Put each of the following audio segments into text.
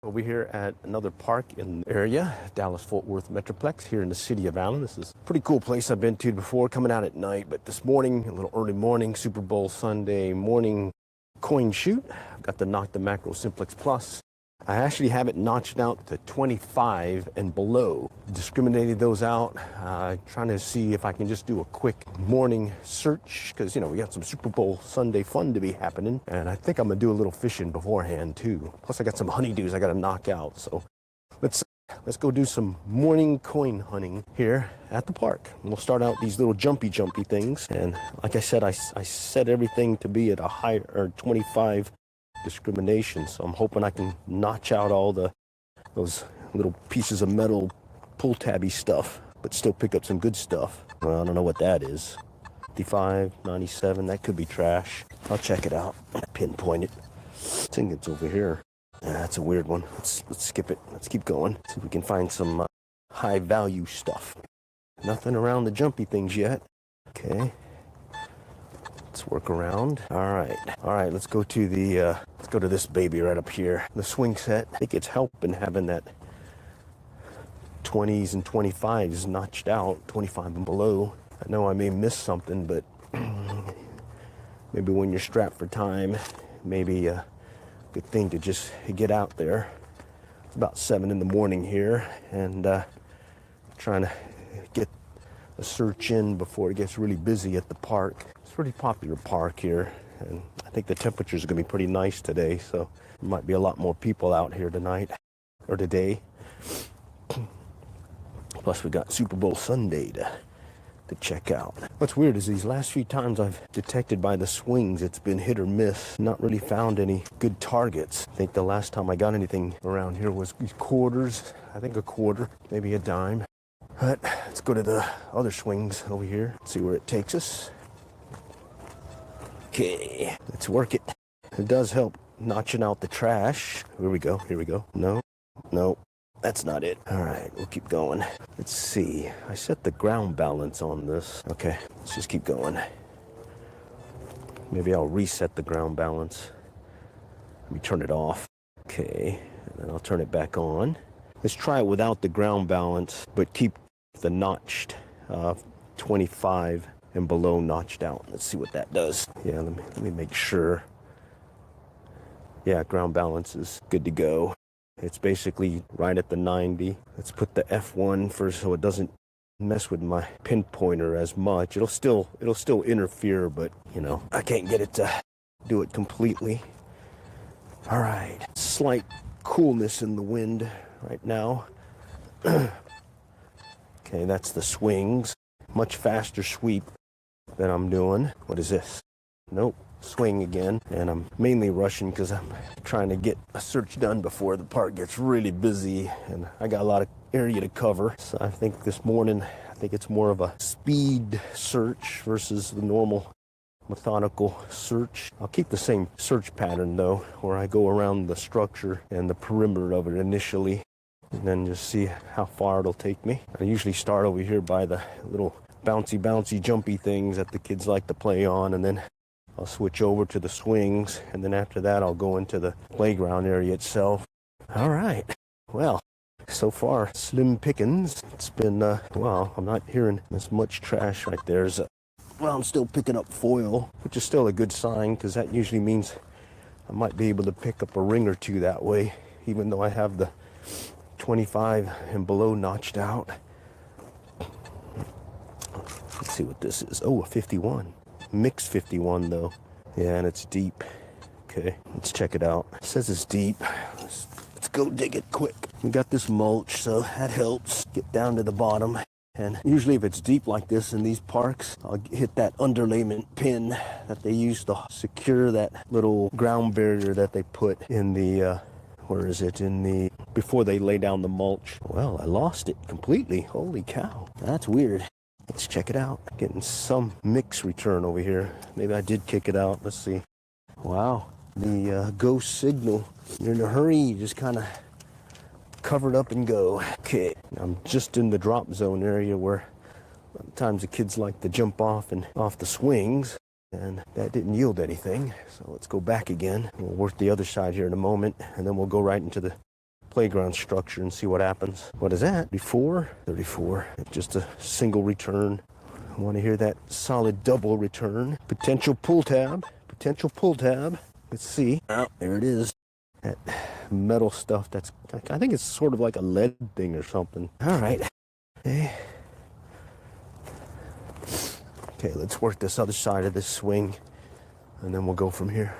Over here at another park in the area, Dallas-Fort Worth Metroplex here in the city of Allen. This is a pretty cool place I've been to before, coming out at night, but this morning, a little early morning, Super Bowl Sunday morning coin shoot. I've got the Knock the Macro Simplex Plus. I actually have it notched out to 25 and below. Discriminated those out, trying to see if I can just do a quick morning search because, you know, we got some Super Bowl Sunday fun to be happening. And I think I'm going to do a little fishing beforehand, too. Plus, I got some honeydews I got to knock out. So let's go do some morning coin hunting here at the park. And we'll start out these little jumpy things. And like I said, I set everything to be at a higher or 25 discrimination, so I'm hoping I can notch out all those little pieces of metal pull tabby stuff, but still pick up some good stuff. Well, I don't know what that is. 55, 97, that could be trash. I'll check it out. Pinpoint it. I think it's over here. Yeah, that's a weird one. Let's skip it. Let's keep going. See if we can find some high value stuff. Nothing around the jumpy things yet. Okay. Let's work around. All right. Let's go to this baby right up here. The swing set. I think it's helping having that 20s and 25s notched out, 25 and below. I know I may miss something, but maybe when you're strapped for time, maybe a good thing to just get out there. It's about 7 in the morning here, and trying to get a search in before it gets really busy at the park. It's a pretty popular park here, and I think the temperatures are going to be pretty nice today, so there might be a lot more people out here tonight, or today. Plus, we got Super Bowl Sunday to check out. What's weird is these last few times I've detected by the swings, it's been hit or miss. Not really found any good targets. I think the last time I got anything around here was quarters. I think a quarter, maybe a dime. But let's go to the other swings over here, see where it takes us. Okay, let's work it. It does help notching out the trash. Here we go. No, that's not it. All right, we'll keep going. Let's see. I set the ground balance on this. Okay, let's just keep going. Maybe I'll reset the ground balance. Let me turn it off. Okay, and then I'll turn it back on. Let's try it without the ground balance, but keep the notched 25 and below notched out. Let's see what that does. Yeah, let me make sure. Yeah, ground balance is good to go. It's basically right at the 90. Let's put the F1 first so it doesn't mess with my pinpointer as much. It'll still interfere, but you know, I can't get it to do it completely. All right, slight coolness in the wind right now. Okay, that's the swings. Much faster sweep than I'm doing. What is this? Nope, swing again. And I'm mainly rushing because I'm trying to get a search done before the park gets really busy. And I got a lot of area to cover. So I think this morning, it's more of a speed search versus the normal methodical search. I'll keep the same search pattern though, where I go around the structure and the perimeter of it initially, and then just see how far it'll take me. I usually start over here by the little bouncy, jumpy things that the kids like to play on, and then I'll switch over to the swings, and then after that I'll go into the playground area itself. All right, well, so far slim pickings. It's been well, I'm not hearing as much trash right there. Well, I'm still picking up foil, which is still a good sign because that usually means I might be able to pick up a ring or two that way, even though I have the 25 and below notched out. Let's see what this is. Oh, a 51. Mixed 51 though. Yeah, and it's deep. Okay, let's check it out. It says it's deep. Let's go dig it quick. We got this mulch, so that helps. Get down to the bottom. And usually if it's deep like this in these parks, I'll hit that underlayment pin that they use to secure that little ground barrier that they put in the, before they lay down the mulch. Well, I lost it completely. Holy cow. That's weird. Let's check it out. Getting some mix return over here. Maybe I did kick it out. Let's see. Wow. The ghost signal. You're in a hurry. You just kind of cover it up and go. Okay. I'm just in the drop zone area where sometimes the kids like to jump off the swings. And that didn't yield anything. So let's go back again. We'll work the other side here in a moment. And then we'll go right into the playground structure and see what happens. What is that? 34? 34. Just a single return. I want to hear that solid double return. Potential pull tab. Potential pull tab. Let's see. Oh, there it is. That metal stuff that's, I think it's sort of like a lead thing or something. All right. Okay. Okay, let's work this other side of this swing, and then we'll go from here.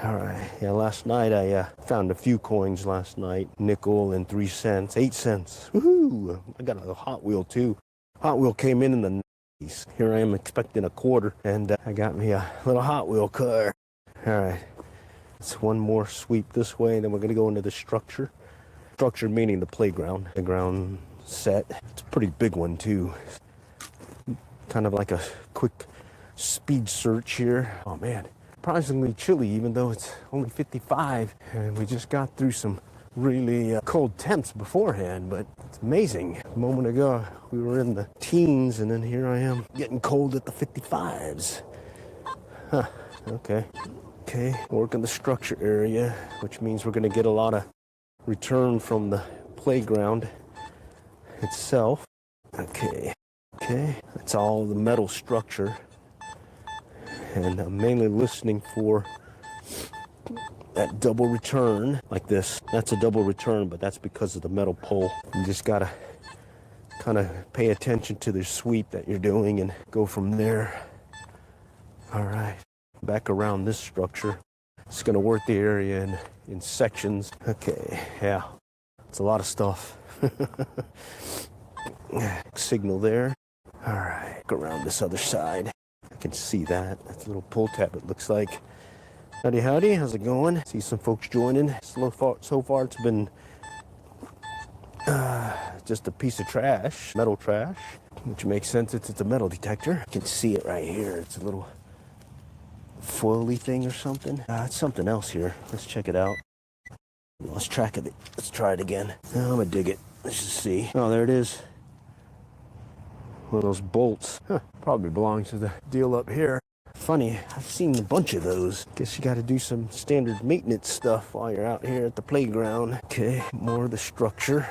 All right. Yeah, last night I found a few coins last night. Nickel and 3 cents, 8 cents. Woohoo! I got a Hot Wheel too. Hot Wheel came in the 90s. Here I am expecting a quarter, and I got me a little Hot Wheel car. All right. It's one more sweep this way, and then we're going to go into the structure. Structure meaning the playground. The ground set. It's a pretty big one too. Kind of like a quick speed search here. Oh man. Surprisingly chilly, even though it's only 55, and we just got through some really cold temps beforehand, but it's amazing. A moment ago we were in the teens, and then here I am getting cold at the 55s. Huh. Okay, working the structure area, which means we're going to get a lot of return from the playground itself. Okay, that's all the metal structure. And I'm mainly listening for that double return like this. That's a double return, but that's because of the metal pole. You just gotta kind of pay attention to the sweep that you're doing and go from there. All right, back around this structure. It's gonna work the area in sections. Okay, yeah, it's a lot of stuff. Signal there. All right, go around this other side. I can see that. That's a little pull tab, it looks like. Howdy, how's it going? See some folks joining. So far it's been just a piece of trash, metal trash, which makes sense. It's a metal detector. I can see it right here. It's a little foily thing or something. It's something else here. Let's check it out. Lost track of it. Let's try it again. I'm gonna dig it. Let's just see. Oh, there it is. One of those bolts. Huh, probably belongs to the deal up here. Funny, I've seen a bunch of those. Guess you got to do some standard maintenance stuff while you're out here at the playground. Okay, more of the structure.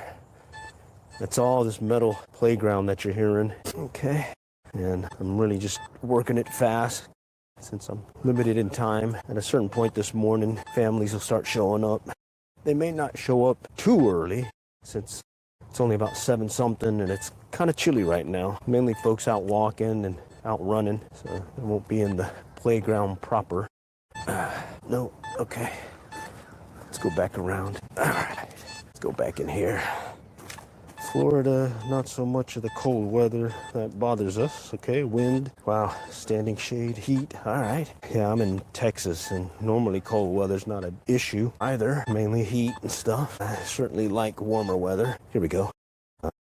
That's all this metal playground that you're hearing. Okay, and I'm really just working it fast since I'm limited in time. At a certain point this morning, families will start showing up. They may not show up too early since it's only about 7 something and it's kind of chilly right now. Mainly folks out walking and out running, so they won't be in the playground proper. No, okay. Let's go back around. All right, let's go back in here. Florida, not so much of the cold weather that bothers us. Okay, wind. Wow, standing shade, heat. All right. Yeah, I'm in Texas, and normally cold weather's not an issue either. Mainly heat and stuff. I certainly like warmer weather. Here we go.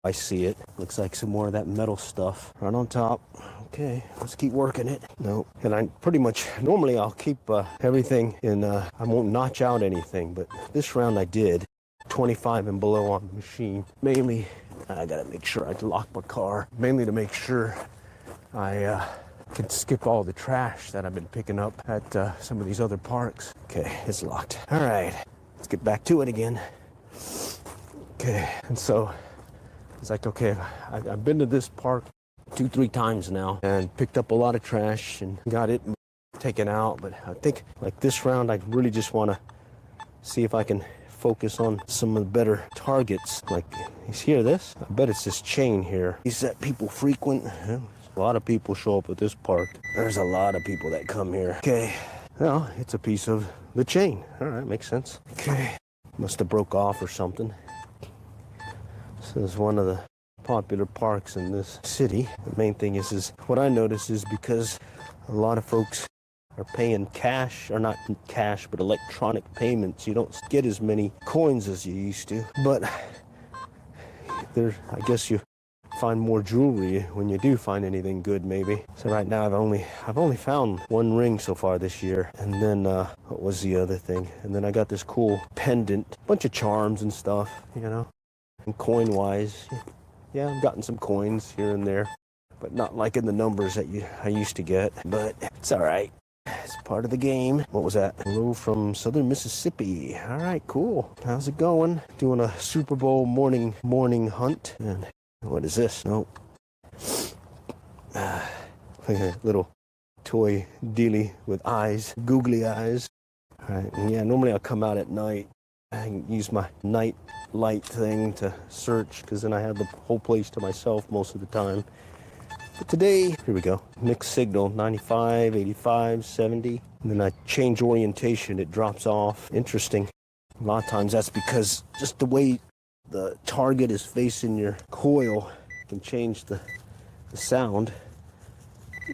I see it. Looks like some more of that metal stuff right on top. Okay, let's keep working it. Nope. And I pretty much, normally I'll keep everything in, I won't notch out anything, but this round I did. 25 and below on the machine. Mainly, I gotta make sure I lock my car. Mainly to make sure I can skip all the trash that I've been picking up at some of these other parks. Okay, it's locked. All right, let's get back to it again. Okay, and so it's like, okay, I've been to this park 2-3 times now and picked up a lot of trash and got it taken out. But I think like this round, I really just want to see if I can focus on some of the better targets. Like, you hear this? I bet it's this chain here. Is that people frequent? A lot of people show up at this park. There's a lot of people that come here. Okay, well, it's a piece of the chain. All right, makes sense. Okay, must have broke off or something. This is one of the popular parks in this city. The main thing is what I notice is because a lot of folks are paying cash, or not cash, but electronic payments. You don't get as many coins as you used to. But there, I guess you find more jewelry when you do find anything good, maybe. So right now I've only found 1 ring so far this year. And then what was the other thing? And then I got this cool pendant, bunch of charms and stuff, you know. And coin wise, yeah, I've gotten some coins here and there, but not like in the numbers that I used to get. But it's all right. It's part of the game. What was that? Hello from southern Mississippi. All right, cool. How's it going? Doing a Super Bowl morning hunt. And what is this? Nope. Little toy dealie with eyes, googly eyes. All right, and yeah, normally I'll come out at night. I can use my night light thing to search because then I have the whole place to myself most of the time. But today, here we go, mixed signal, 95, 85, 70. And then I change orientation, it drops off. Interesting. A lot of times that's because just the way the target is facing your coil can change the sound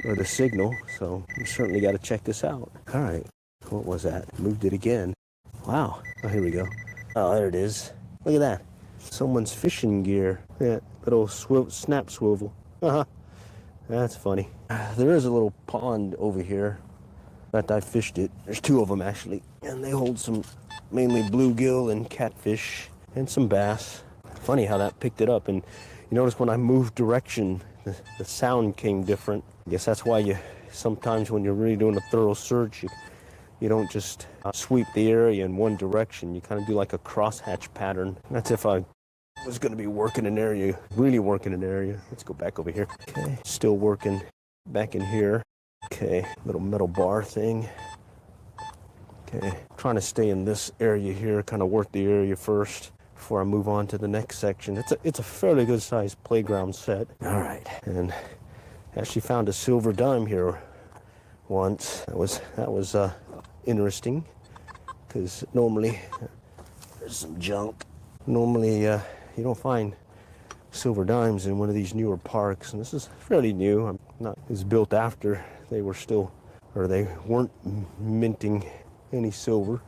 or the signal. So you certainly got to check this out. All right, what was that? Moved it again. Wow, oh, here we go. Oh, there it is. Look at that. Someone's fishing gear. Yeah, little snap swivel. Uh-huh. That's funny. There is a little pond over here. In fact, I fished it. There's two of them, actually. And they hold some mainly bluegill and catfish and some bass. Funny how that picked it up. And you notice when I moved direction, the sound came different. I guess that's why you sometimes when you're really doing a thorough search, you don't just sweep the area in one direction. You kind of do like a crosshatch pattern. That's if I was going to be working an area, really working an area. Let's go back over here. Okay, still working back in here. Okay, little metal bar thing. Okay, trying to stay in this area here, kind of work the area first before I move on to the next section. It's a fairly good sized playground set. All right, and actually found a silver dime here once. That was interesting because normally there's some junk. Normally you don't find silver dimes in one of these newer parks, and this is fairly new. It was built after they weren't minting any silver.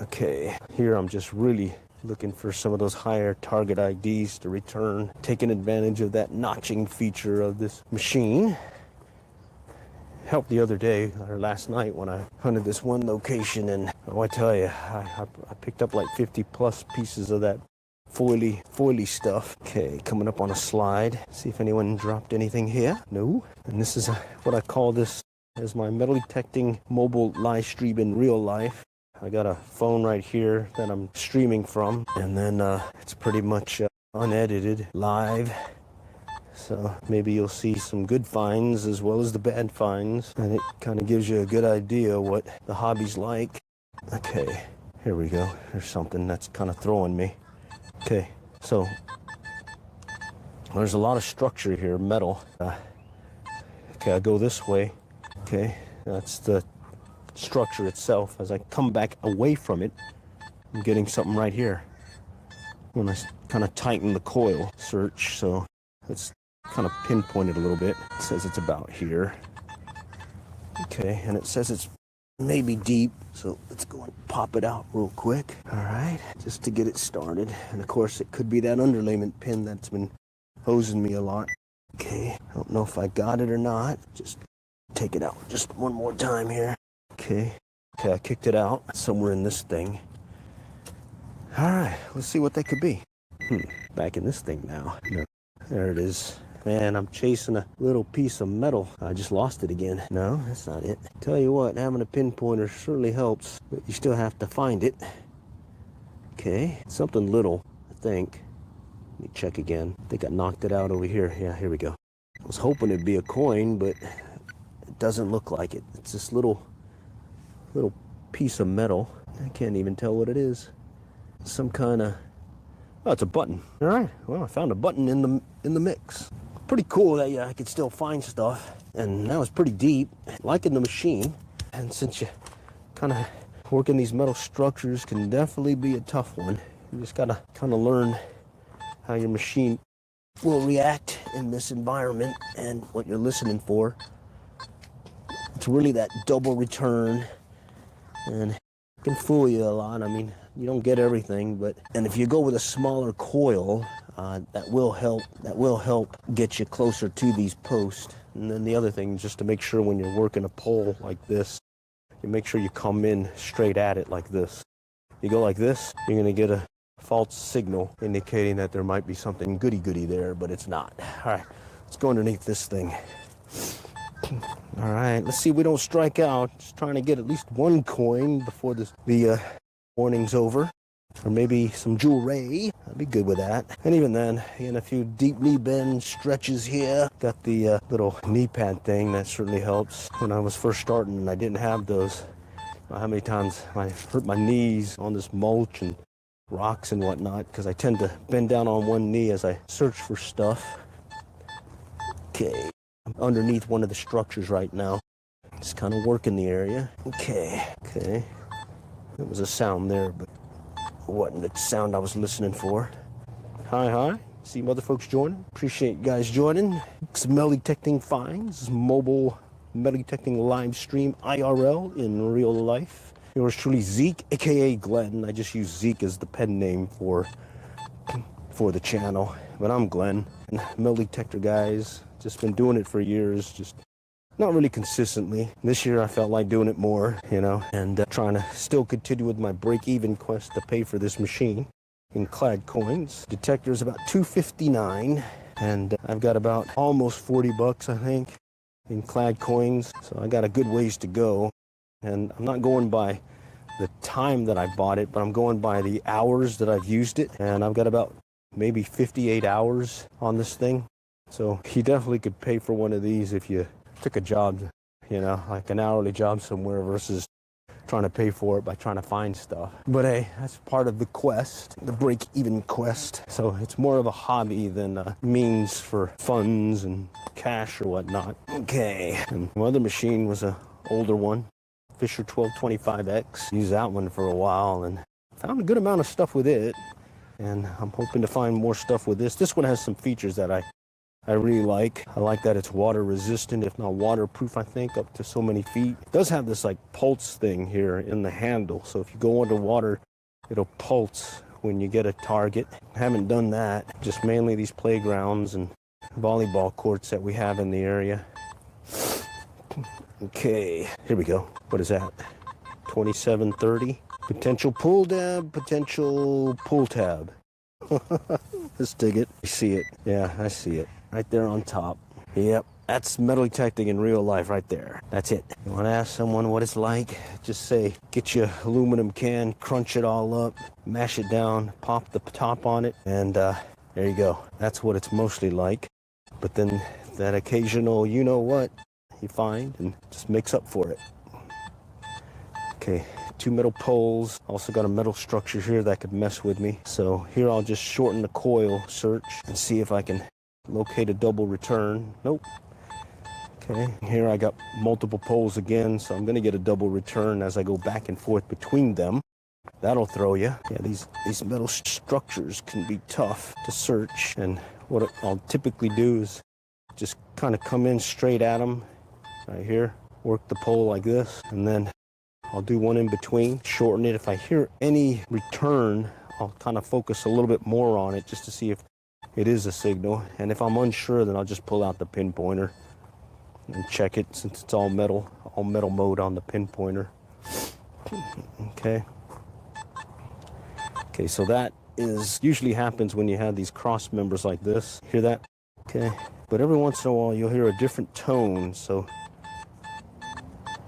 Okay, here I'm just really looking for some of those higher target IDs to return, taking advantage of that notching feature of this machine. Helped the other day, or last night, when I hunted this one location, and oh, I tell you, I picked up like 50 plus pieces of that foily stuff. Okay, coming up on a slide. See if anyone dropped anything here. No. And this is what I call this as my metal detecting mobile live stream in real life. I got a phone right here that I'm streaming from, and then it's pretty much unedited live. So maybe you'll see some good finds as well as the bad finds, and it kind of gives you a good idea what the hobby's like. Okay, here we go. There's something that's kind of throwing me. Okay, so there's a lot of structure here, metal. Okay, I go this way. Okay, that's the structure itself. As I come back away from it, I'm getting something right here. When I kind of tighten the coil search, so it's kind of pinpointed a little bit. It says it's about here. Okay, and it says it's maybe deep, so let's go and pop it out real quick. All right, just to get it started. And of course, it could be that underlayment pin that's been hosing me a lot. Okay, I don't know if I got it or not. Just take it out just one more time here. Okay, I kicked it out somewhere in this thing. All right, let's see what that could be. Back in this thing now. No, there it is. Man, I'm chasing a little piece of metal. I just lost it again. No, that's not it. Tell you what, having a pinpointer certainly helps, but you still have to find it. Okay, something little, I think. Let me check again. I think I knocked it out over here. Yeah, here we go. I was hoping it'd be a coin, but it doesn't look like it. It's this little piece of metal. I can't even tell what it is. Some kind of... Oh, it's a button. All right. Well, I found a button in the mix. Pretty cool that I could still find stuff, and that was pretty deep. Liking the machine, and since you kind of working these metal structures can definitely be a tough one. You just gotta kind of learn how your machine will react in this environment and what you're listening for. It's really that double return, and it can fool you a lot. I mean, you don't get everything, and if you go with a smaller coil, that will help get you closer to these posts. And then the other thing, just to make sure when you're working a pole like this, you make sure you come in straight at it like this. You go like this, you're gonna get a false signal indicating that there might be something goody-goody there, but it's not. All right, let's go underneath this thing. All right, let's see if we don't strike out. Just trying to get at least one coin before the morning's over. Or maybe some jewelry. I'd be good with that. And even then, in a few deep knee bend stretches here. Got the little knee pad thing. That certainly helps. When I was first starting and I didn't have those, how many times I hurt my knees on this mulch and rocks and whatnot, because I tend to bend down on one knee as I search for stuff. Okay, I'm underneath one of the structures right now. Just kind of working the area. Okay. There was a sound there, but it wasn't the sound I was listening for. Hi. See other folks joining. Appreciate you guys joining. Some metal detecting finds, mobile metal detecting live stream IRL in real life. Yours truly, Zeke, aka Glenn. I just use Zeke as the pen name for the channel, but I'm Glenn. And metal detector guys, just been doing it for years, just not really consistently. This year I felt like doing it more, and trying to still continue with my break-even quest to pay for this machine in clad coins. Detector is about $2.59, and I've got about almost 40 bucks, I think, in clad coins. So I got a good ways to go, and I'm not going by the time that I bought it, but I'm going by the hours that I've used it, and I've got about maybe 58 hours on this thing. So you definitely could pay for one of these if you took a job, like an hourly job somewhere, versus trying to pay for it by trying to find stuff. But hey, that's part of the quest, the break-even quest. So it's more of a hobby than a means for funds and cash or whatnot. Okay, and my other machine was a older one, Fisher 1225X. Used that one for a while and found a good amount of stuff with it. And I'm hoping to find more stuff with this. This one has some features that I really like. I like that it's water resistant, if not waterproof, I think, up to so many feet. It does have this like pulse thing here in the handle. So if you go underwater, it'll pulse when you get a target. I haven't done that. Just mainly these playgrounds and volleyball courts that we have in the area. Okay, here we go. What is that? 2730. Potential pull tab, potential pull tab. Let's dig it. I see it. Yeah, I see it. Right there on top. Yep, that's metal detecting in real life right there. That's it. You want to ask someone what it's like? Just say, get your aluminum can, crunch it all up, mash it down, pop the top on it, and there you go. That's what it's mostly like. But then that occasional you-know-what you find and just makes up for it. Okay, 2 metal poles. Also got a metal structure here that could mess with me. So here I'll just shorten the coil search and see if I can locate a double return. Nope. Okay, here I got multiple poles again, so I'm gonna get a double return as I go back and forth between them. That'll throw you. Yeah, these metal structures can be tough to search, and what I'll typically do is just kind of come in straight at them right here, work the pole like this, and then I'll do one in between, shorten it. If I hear any return, I'll kind of focus a little bit more on it just to see if it is a signal. And if I'm unsure, then I'll just pull out the pinpointer and check it, since it's all metal mode on the pinpointer. Okay, so that usually happens when you have these cross members like this. Hear that? Okay, but every once in a while you'll hear a different tone, so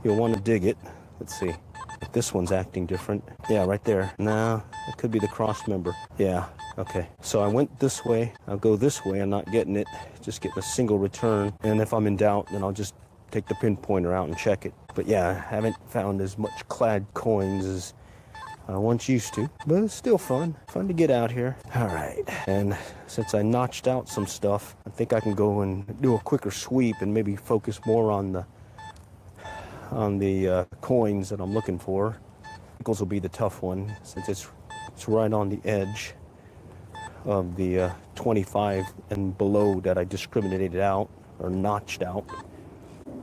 you'll want to dig it. Let's see if this one's acting different. Yeah, right there. No, it could be the cross member. Yeah, okay. So I went this way. I'll go this way. I'm not getting it. Just getting a single return. And if I'm in doubt, then I'll just take the pinpointer out and check it. But yeah, I haven't found as much clad coins as I once used to. But it's still fun. Fun to get out here. All right. And since I notched out some stuff, I think I can go and do a quicker sweep and maybe focus more on the coins that I'm looking for. Nickels will be the tough one, since it's right on the edge of the 25 and below that I discriminated out or notched out.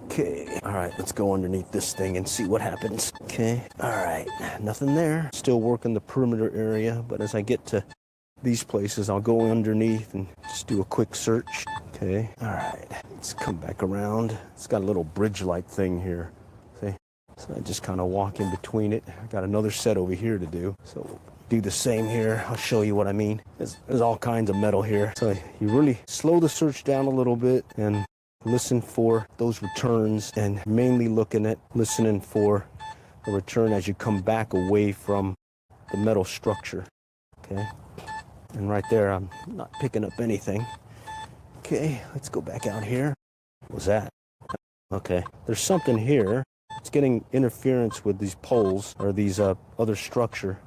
Okay, all right, let's go underneath this thing and see what happens. Okay, all right, nothing there. Still working the perimeter area, but as I get to these places, I'll go underneath and just do a quick search. Okay, all right, let's come back around. It's got a little bridge-like thing here. See? So I just kind of walk in between it. I got another set over here to do. So we'll do the same here. I'll show you what I mean. There's all kinds of metal here. So you really slow the search down a little bit, and listen for those returns and mainly listening for a return as you come back away from the metal structure. Okay, and right there I'm not picking up anything. Okay, let's go back out here. What was that? Okay, there's something here. It's getting interference with these poles or these other structure.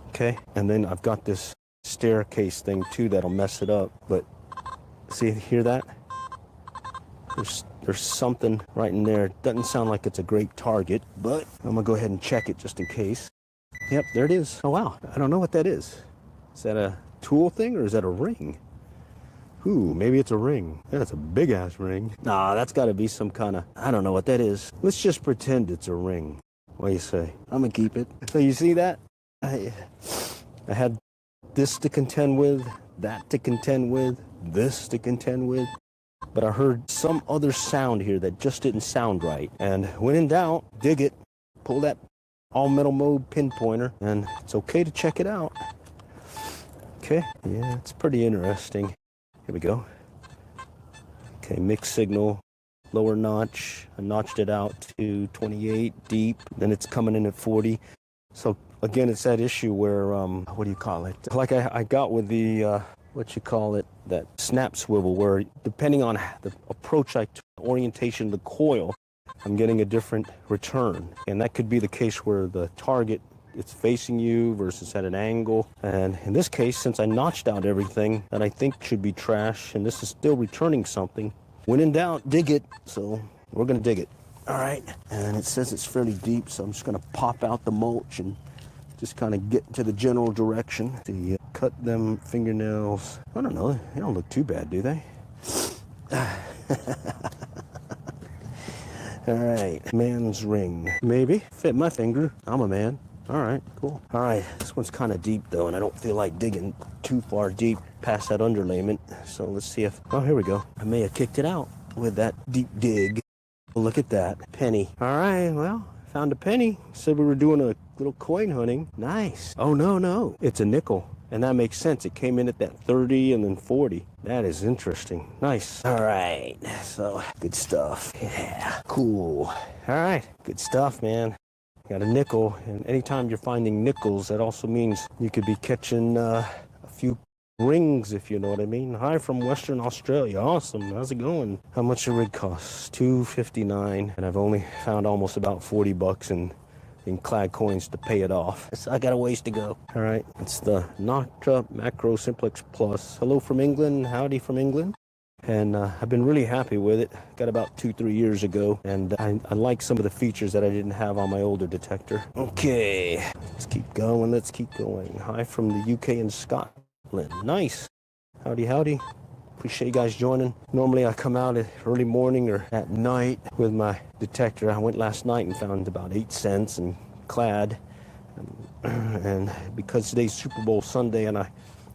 Okay, and then I've got this staircase thing too that'll mess it up. But see, hear that? There's something right in there. It doesn't sound like it's a great target, but I'm gonna go ahead and check it just in case. Yep, there it is. Oh wow, I don't know what that is. Is that a tool thing or is that a ring? Ooh, maybe it's a ring. Yeah, it's a big ass ring. Nah, that's gotta be some kind of, I don't know what that is. Let's just pretend it's a ring. What do you say? I'm gonna keep it. So you see that? I had this to contend with, that to contend with, this to contend with, but I heard some other sound here that just didn't sound right. And when in doubt, dig it, pull that all metal mode pinpointer, and it's okay to check it out. Okay, yeah, it's pretty interesting. Here we go. Okay, mixed signal, lower notch. I notched it out to 28 deep, then it's coming in at 40. So again, it's that issue where, what do you call it? Like I got with the, what you call it, that snap swivel, where depending on the approach I took, orientation of the coil, I'm getting a different return. And that could be the case where the target, it's facing you versus at an angle. And in this case, since I notched out everything that I think should be trash, and this is still returning something, when in doubt, dig it. So we're gonna dig it. All right, and it says it's fairly deep, so I'm just gonna pop out the mulch and just kind of get to the general direction. To cut them fingernails. I don't know, they don't look too bad, do they? All right, man's ring. Maybe, fit my finger, I'm a man. All right, cool. All right, this one's kind of deep though, and I don't feel like digging too far deep past that underlayment. So let's see if, oh, here we go. I may have kicked it out with that deep dig. Look at that, penny. All right, well, found a penny. Said we were doing a little coin hunting. Nice. Oh, no, it's a nickel. And that makes sense. It came in at that 30 and then 40. That is interesting. Nice. All right, so good stuff. Yeah, cool. All right, good stuff, man. Got a nickel, and anytime you're finding nickels, that also means you could be catching a few rings, if you know what I mean. Hi from Western Australia. Awesome. How's it going? How much a rig costs? $2.59, and I've only found almost about $40 in clad coins to pay it off. So I got a ways to go. All right, it's the Noctra Macro Simplex Plus. Hello from England. Howdy from England. And I've been really happy with it. Got about 2-3 years ago, and I like some of the features that I didn't have on my older detector. Okay, let's keep going. Let's keep going. Hi from the UK and Scotland. Nice. Howdy, howdy. Appreciate you guys joining. Normally I come out at early morning or at night with my detector. I went last night and found about 8 cents and clad. And because today's Super Bowl Sunday and I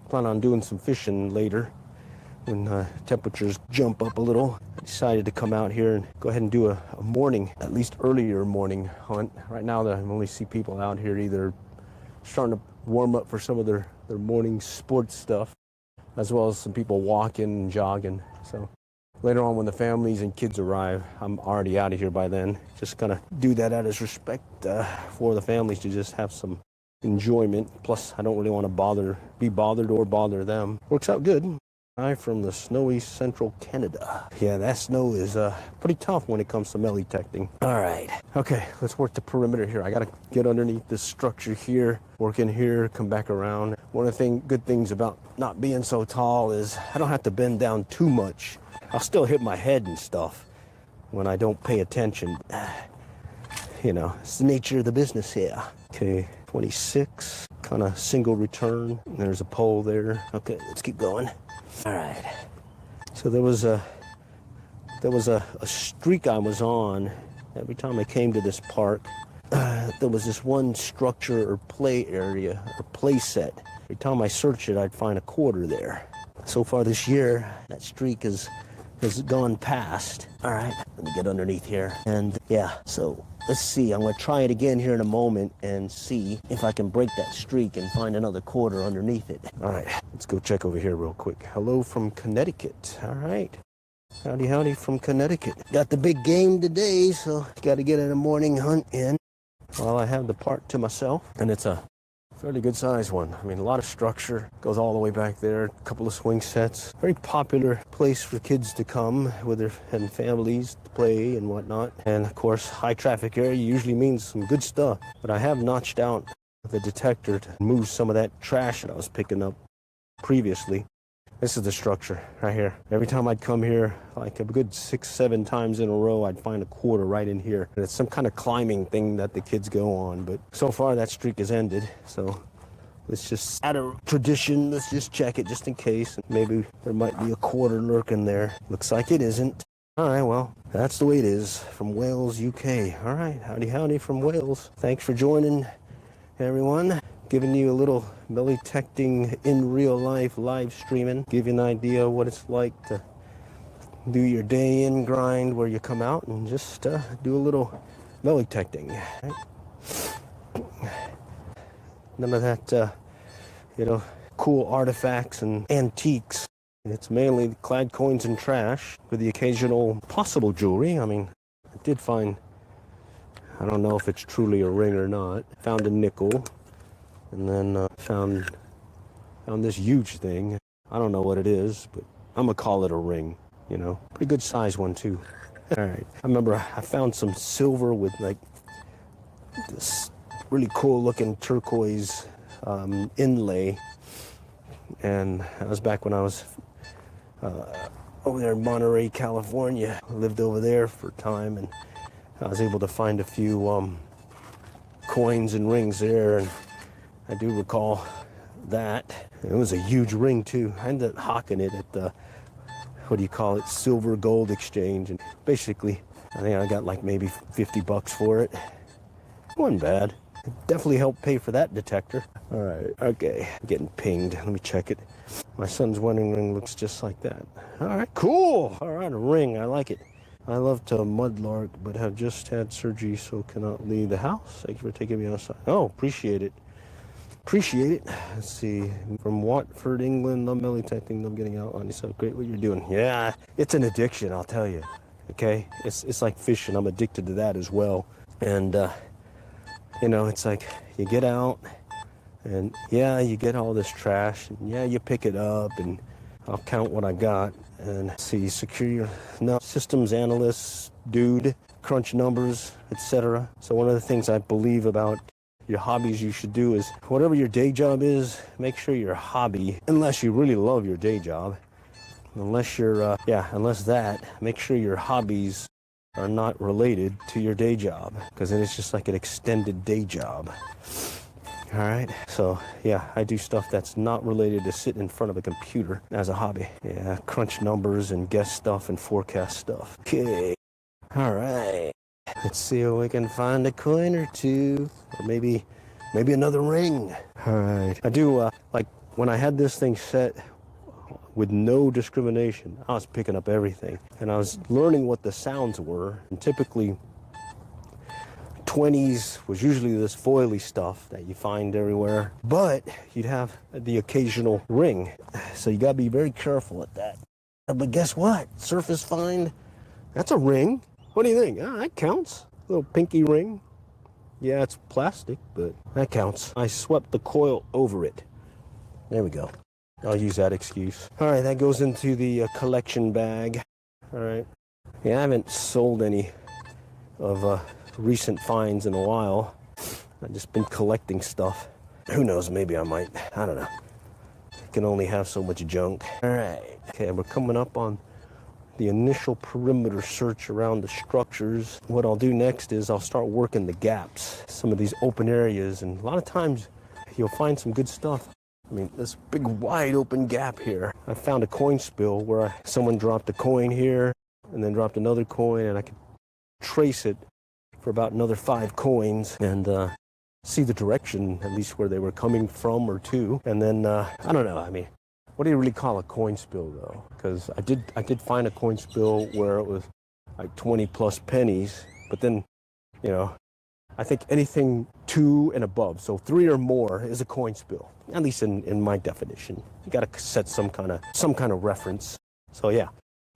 plan on doing some fishing later, when temperatures jump up a little, I decided to come out here and go ahead and do a morning, at least earlier morning hunt. Right now I only see people out here either starting to warm up for some of their morning sports stuff, as well as some people walking and jogging. So later on when the families and kids arrive, I'm already out of here by then. Just gonna do that out of respect for the families to just have some enjoyment. Plus, I don't really want to be bothered or bother them. Works out good. Hi from the snowy central Canada. Yeah, that snow is pretty tough when it comes to metal detecting. All right, okay, let's work the perimeter here. I gotta get underneath this structure here, work in here, come back around. One of the good things about not being so tall is I don't have to bend down too much. I'll still hit my head and stuff when I don't pay attention. You know, it's the nature of the business here. Okay, 26, kind of single return. There's a pole there. Okay, let's keep going. All right. So there was a streak I was on every time I came to this park. There was this one structure or play area or play set. Every time I searched it, I'd find a quarter there. So far this year, that streak has gone past. All right, let me get underneath here. And yeah, so let's see. I'm going to try it again here in a moment and see if I can break that streak and find another quarter underneath it. All right, let's go check over here real quick. Hello from Connecticut. All right. Howdy, howdy from Connecticut. Got the big game today, so got to get a morning hunt in. Well, I have the park to myself, and it's a fairly good sized one. I mean, a lot of structure, goes all the way back there, a couple of swing sets. Very popular place for kids to come with their and families to play and whatnot. And of course, high traffic area usually means some good stuff. But I have notched out the detector to move some of that trash that I was picking up previously. This is the structure right here. Every time I'd come here, like a good 6-7 times in a row, I'd find a quarter right in here. And it's some kind of climbing thing that the kids go on, but so far that streak has ended. So let's just, out of tradition, let's just check it just in case. Maybe there might be a quarter lurking there. Looks like it isn't. All right, well, that's the way it is from Wales, UK. All right, howdy, howdy from Wales. Thanks for joining, everyone. Giving you a little belly detecting in real life live streaming. Give you an idea of what it's like to do your day in grind where you come out and just do a little belly detecting. Right? None of that, cool artifacts and antiques. It's mainly clad coins and trash with the occasional possible jewelry. I mean, I did find, I don't know if it's truly a ring or not. Found a nickel. And then found this huge thing. I don't know what it is, but I'm gonna call it a ring. Pretty good size one too. All right. I remember I found some silver with like this really cool looking turquoise inlay, and that was back when I was over there in Monterey, California. I lived over there for a time, and I was able to find a few coins and rings there. And I do recall that. It was a huge ring too. I ended up hawking it at the, silver gold exchange. And basically, I think I got like maybe $50 for it. It wasn't bad. It definitely helped pay for that detector. All right, okay, getting pinged. Let me check it. My son's wedding ring looks just like that. All right, cool. All right, a ring, I like it. I love to mudlark, but have just had surgery, so cannot leave the house. Thank you for taking me outside. Oh, appreciate it. Appreciate it. Let's see. From Watford, England, I'm belly detecting. I'm getting out on yourself. Great what you're doing. Yeah, it's an addiction, I'll tell you. Okay? It's like fishing. I'm addicted to that as well. And, it's like you get out and, yeah, you get all this trash. And, yeah, you pick it up and I'll count what I got. And see, secure your systems analyst, dude, crunch numbers, etc. So one of the things I believe about your hobbies you should do is whatever your day job is, make sure your hobby, unless you really love your day job, make sure your hobbies are not related to your day job, because then it's just like an extended day job. All right, so yeah, I do stuff that's not related to sitting in front of a computer as a hobby. Yeah, crunch numbers and guess stuff and forecast stuff. Okay, all right. Let's see if we can find a coin or two, or maybe another ring. All right. I do, like, when I had this thing set with no discrimination, I was picking up everything. And I was learning what the sounds were. And typically, 20s was usually this foily stuff that you find everywhere. But you'd have the occasional ring. So you got to be very careful at that. But guess what? Surface find, that's a ring. What do you think? That counts. A little pinky ring. Yeah, it's plastic, but that counts. I swept the coil over it. There we go. I'll use that excuse. All right, that goes into the collection bag. All right. Yeah, I haven't sold any of recent finds in a while. I've just been collecting stuff. Who knows, maybe I might. I don't know. I can only have so much junk. All right. Okay, we're coming up on the initial perimeter search around the structures. What I'll do next is I'll start working the gaps, some of these open areas, and a lot of times you'll find some good stuff. I mean, this big wide open gap here. I found a coin spill where someone dropped a coin here and then dropped another coin, and I could trace it for about another 5 coins and see the direction, at least where they were coming from or to. And then, I don't know, I mean, what do you really call a coin spill, though? Because I did find a coin spill where it was like 20 plus pennies, but then, I think anything 2 and above, so 3 or more, is a coin spill. At least in my definition. You got to set some kind of reference. So yeah,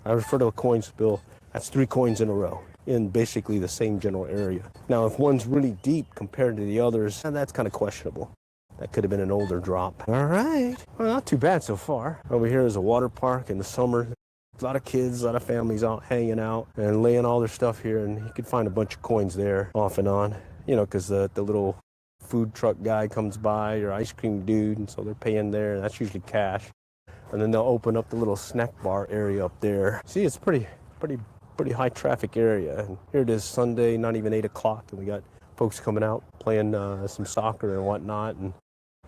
I refer to a coin spill, that's 3 coins in a row in basically the same general area. Now, if one's really deep compared to the others, that's kind of questionable. That could have been an older drop. All right. Well, not too bad so far. Over here is a water park in the summer. A lot of kids, a lot of families out hanging out and laying all their stuff here. And you can find a bunch of coins there off and on, you know, because the little food truck guy comes by, or ice cream dude, and so they're paying there. And that's usually cash. And then they'll open up the little snack bar area up there. See, it's pretty high traffic area. And here it is Sunday, not even 8 o'clock. And we got folks coming out playing some soccer and whatnot. And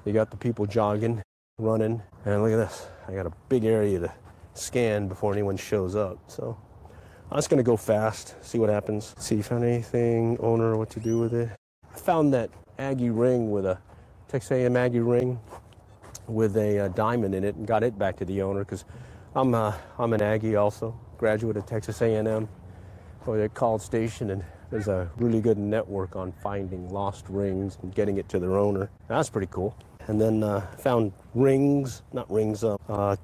you got the people jogging, running, and look at this. I got a big area to scan before anyone shows up. So I'm just gonna go fast, see what happens. See if I found anything, owner, what to do with it. I found that Aggie ring with a Texas A&M Aggie ring with a diamond in it, and got it back to the owner because I'm an Aggie also, graduate of Texas A&M over at College Station, and there's a really good network on finding lost rings and getting it to their owner. That's pretty cool. And then found rings, not rings, what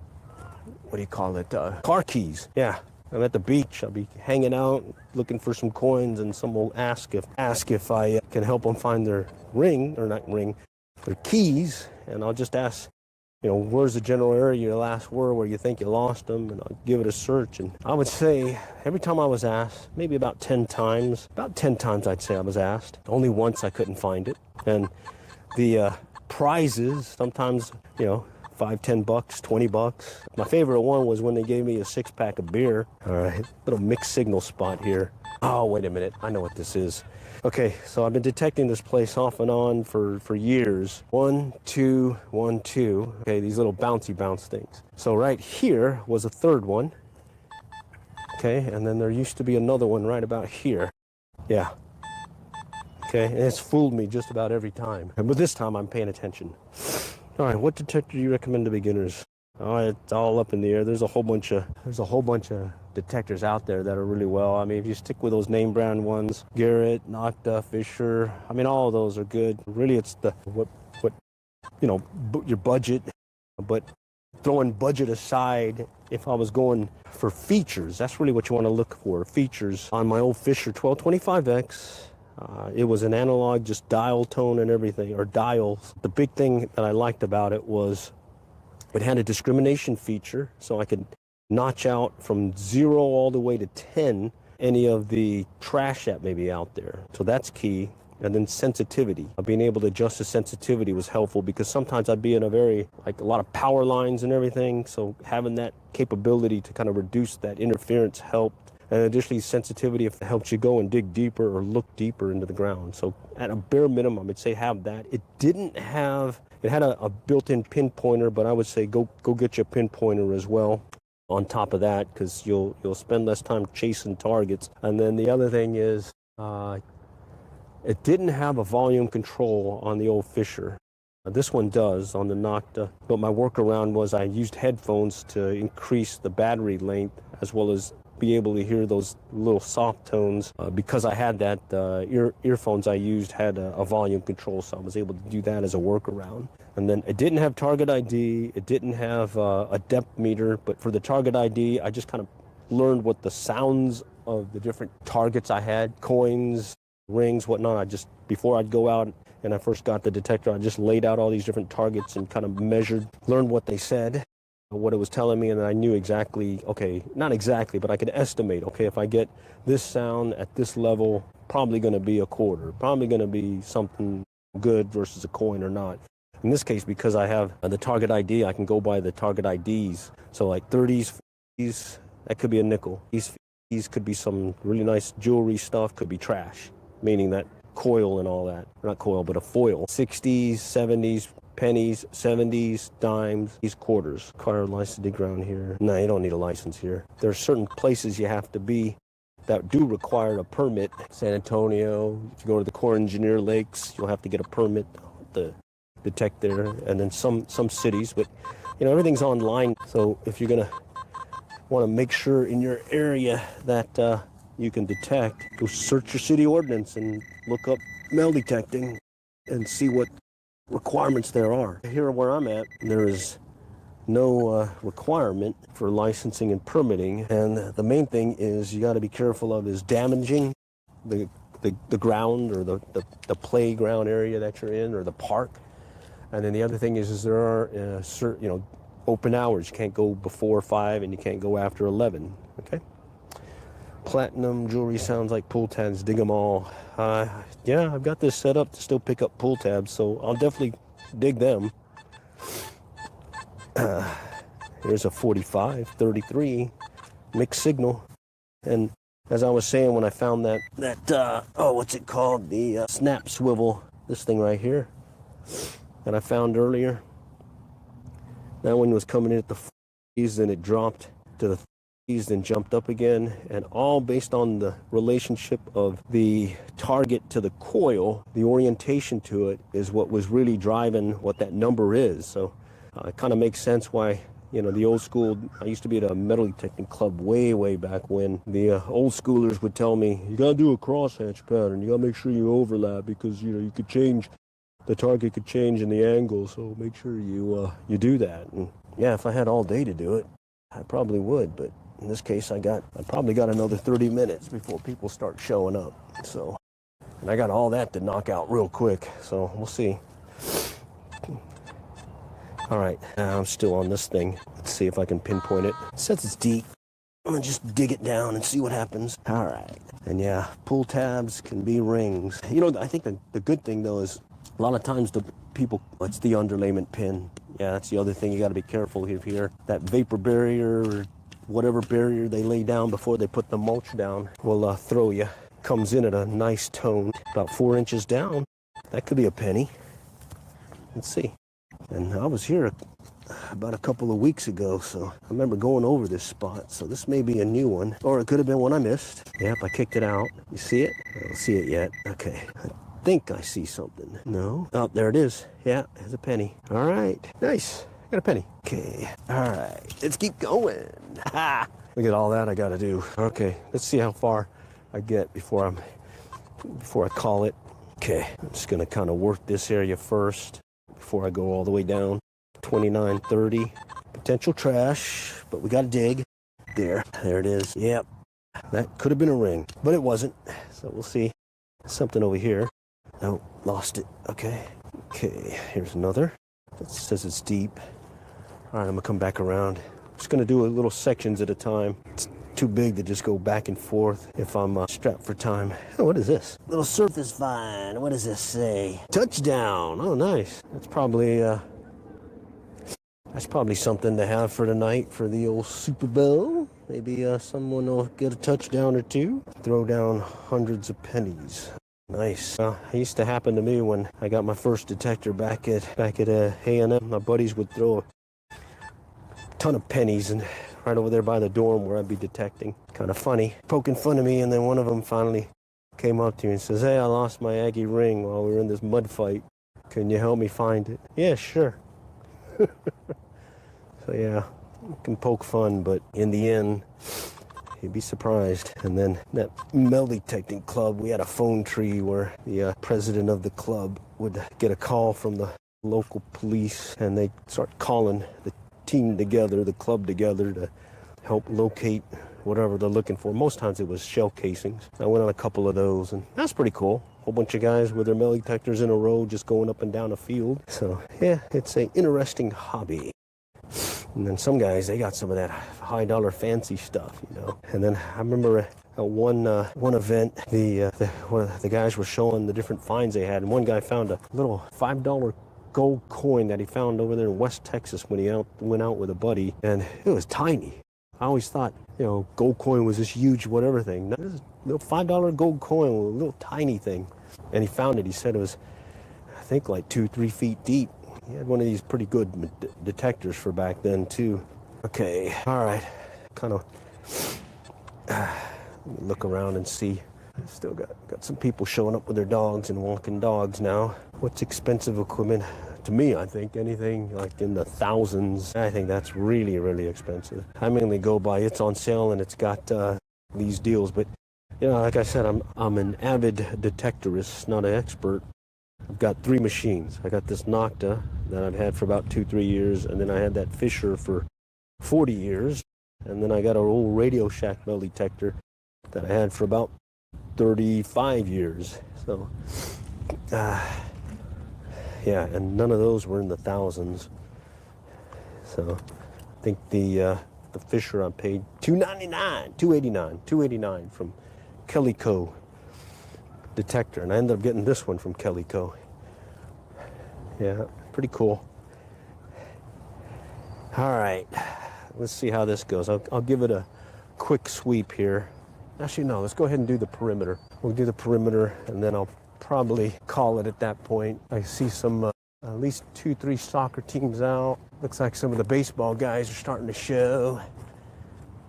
do you call it? Car keys. Yeah, I'm at the beach. I'll be hanging out, looking for some coins, and someone will ask if I can help them find their ring, or not ring, their keys. And I'll just ask, you know, where's the general area you last were, where you think you lost them, and I'll give it a search. And I would say every time I was asked, maybe about 10 times I'd say I was asked. Only once I couldn't find it. And the prizes, sometimes, you know, $5, $10, $20. My favorite one was when they gave me a 6-pack of beer. All right, little mixed signal spot here. Oh, wait a minute, I know what this is. Okay, so I've been detecting this place off and on for years. 1, 2, 1, 2. Okay, these little bouncy bounce things. So right here was a third one. Okay, and then there used to be another one right about here. Yeah. Okay, and it's fooled me just about every time. But this time I'm paying attention. All right, what detector do you recommend to beginners? Oh, it's all up in the air. There's a whole bunch of detectors out there that are really well. I mean, if you stick with those name brand ones, Garrett, Nocta, Fisher, I mean, all of those are good. Really, it's the what you know, your budget. But throwing budget aside, if I was going for features, that's really what you want to look for. Features on my old Fisher 1225X. It was an analog, just dial tone and everything, or dials. The big thing that I liked about it was it had a discrimination feature, so I could notch out from 0 all the way to 10 any of the trash that may be out there. So that's key. And then sensitivity. Being able to adjust the sensitivity was helpful, because sometimes I'd be in a lot of power lines and everything. So having that capability to kind of reduce that interference helped. And additionally, sensitivity helps you go and dig deeper or look deeper into the ground. So at a bare minimum, I'd say have that. It had a built-in pinpointer, but I would say go get your pinpointer as well on top of that, because you'll spend less time chasing targets. And then the other thing is, it didn't have a volume control on the old Fisher. This one does on the Nocta, but my workaround was I used headphones to increase the battery length, as well as be able to hear those little soft tones. Because I had that, earphones I used had a volume control, so I was able to do that as a workaround. And then it didn't have target ID, it didn't have a depth meter, but for the target ID, I just kind of learned what the sounds of the different targets I had, coins, rings, whatnot. Before I'd go out and I first got the detector, I just laid out all these different targets and kind of measured, learned what they said, what it was telling me, and then I knew exactly, okay, not exactly, but I could estimate, okay, if I get this sound at this level, probably going to be a quarter, probably going to be something good versus a coin or not. In this case, because I have the target ID, I can go by the target IDs. So like 30s, 40s, that could be a nickel. These could be some really nice jewelry stuff, could be trash, meaning that coil and all that, not coil, but a foil. 60s, 70s, pennies, 70s, dimes, these quarters. Require a license to dig ground here. No, you don't need a license here. There are certain places you have to be that do require a permit. San Antonio, if you go to the Corps Engineer Lakes, you'll have to get a permit to detect there. And then some cities, but you know, everything's online. So if you're gonna want to make sure in your area that you can detect, go search your city ordinance and look up metal detecting and see what requirements there are. Here where I'm at, there is no requirement for licensing and permitting. And the main thing is you got to be careful of is damaging the ground or the playground area that you're in or the park. And then the other thing is there are certain, open hours. You can't go before 5 and you can't go after 11. Okay. Platinum jewelry sounds like pull tabs. Dig them all. Yeah, I've got this set up to still pick up pull tabs, so I'll definitely dig them. Here's a 45, 33 mixed signal. And as I was saying, when I found that what's it called? The snap swivel, this thing right here that I found earlier. That one was coming in at the 40s, then it dropped to the 30s, then jumped up again, and all based on the relationship of the target to the coil. The orientation to it is what was really driving what that number is. So it kind of makes sense why, the old school, I used to be at a metal detecting club way back when. The old schoolers would tell me, you got to do a crosshatch pattern. You got to make sure you overlap because, you could change, the target could change in the angle. So make sure you do that. And yeah, if I had all day to do it, I probably would. But in this case, I probably got another 30 minutes before people start showing up. So, and I got all that to knock out real quick. So we'll see. All right, I'm still on this thing. Let's see if I can pinpoint it. It says it's deep. I'm gonna just dig it down and see what happens. All right, and yeah, pull tabs can be rings. I think the good thing though is a lot of times it's the underlayment pin. Yeah, that's the other thing you gotta be careful here. That vapor barrier or whatever barrier they lay down before they put the mulch down will throw you. Comes in at a nice tone, about 4 inches down. That could be a penny. Let's see. And I was here about a couple of weeks ago, so I remember going over this spot. So this may be a new one, or it could have been one I missed. Yep, I kicked it out. You see it? I don't see it yet. Okay. I think I see something. No. Oh, there it is. Yeah, there's a penny. All right. Nice. I got a penny. Okay. All right. Let's keep going. Ha! Look at all that I got to do. Okay. Let's see how far I get before I call it. Okay. I'm just going to kind of work this area first before I go all the way down. 29, 30. Potential trash, but we got to dig. There it is. Yep. That could have been a ring, but it wasn't. So we'll see. Something over here. No, lost it. Okay. Here's another. That says it's deep. All right, I'm gonna come back around. Just gonna do a little sections at a time. It's too big to just go back and forth if I'm strapped for time. Oh, what is this? Little surface find. What does this say? Touchdown. Oh, nice. That's probably something to have for tonight for the old Super Bowl. Maybe someone will get a touchdown or two. Throw down hundreds of pennies. Nice. It used to happen to me when I got my first detector back at A&M. My buddies would throw a ton of pennies and right over there by the dorm where I'd be detecting. Kind of funny. Poking fun of me, and then one of them finally came up to me and says, "Hey, I lost my Aggie ring while we were in this mud fight. Can you help me find it?" Yeah, sure. So yeah, you can poke fun, but in the end, you'd be surprised. And then that metal detecting club, we had a phone tree where the president of the club would get a call from the local police, and they'd start calling the team together, the club together, to help locate whatever they're looking for. Most times it was shell casings. I went on a couple of those, and that's pretty cool. Whole bunch of guys with their metal detectors in a row just going up and down a field. So yeah, it's an interesting hobby. And then some guys, they got some of that high dollar fancy stuff, And then I remember at one event, the guys were showing the different finds they had, and one guy found a little $5 gold coin that he found over there in West Texas when he went out with a buddy, and it was tiny. I always thought, gold coin was this huge whatever thing. This is a little $5 gold coin, a little tiny thing. And he found it. He said it was, I think, like 2-3 feet deep. He had one of these pretty good detectors for back then, too. Okay, all right. Kind of look around and see. I still got some people showing up with their dogs and walking dogs now. What's expensive equipment? To me, I think anything like in the thousands, I think that's really, really expensive. I mainly go by it's on sale and it's got these deals. But, like I said, I'm an avid detectorist, not an expert. I've got 3 machines. I got this Nocta that I've had for about 2-3 years, and then I had that Fisher for 40 years, and then I got an old Radio Shack metal detector that I had for about 35 years. So, yeah, and none of those were in the thousands. So, I think the Fisher I paid $289 from Kelly Co. detector, and I ended up getting this one from Kelly Co. Yeah, pretty cool. All right, let's see how this goes. I'll give it a quick sweep here. Actually, no, let's go ahead and do the perimeter. We'll do the perimeter, and then I'll probably call it at that point. I see some at least 2-3 soccer teams out. Looks like some of the baseball guys are starting to show.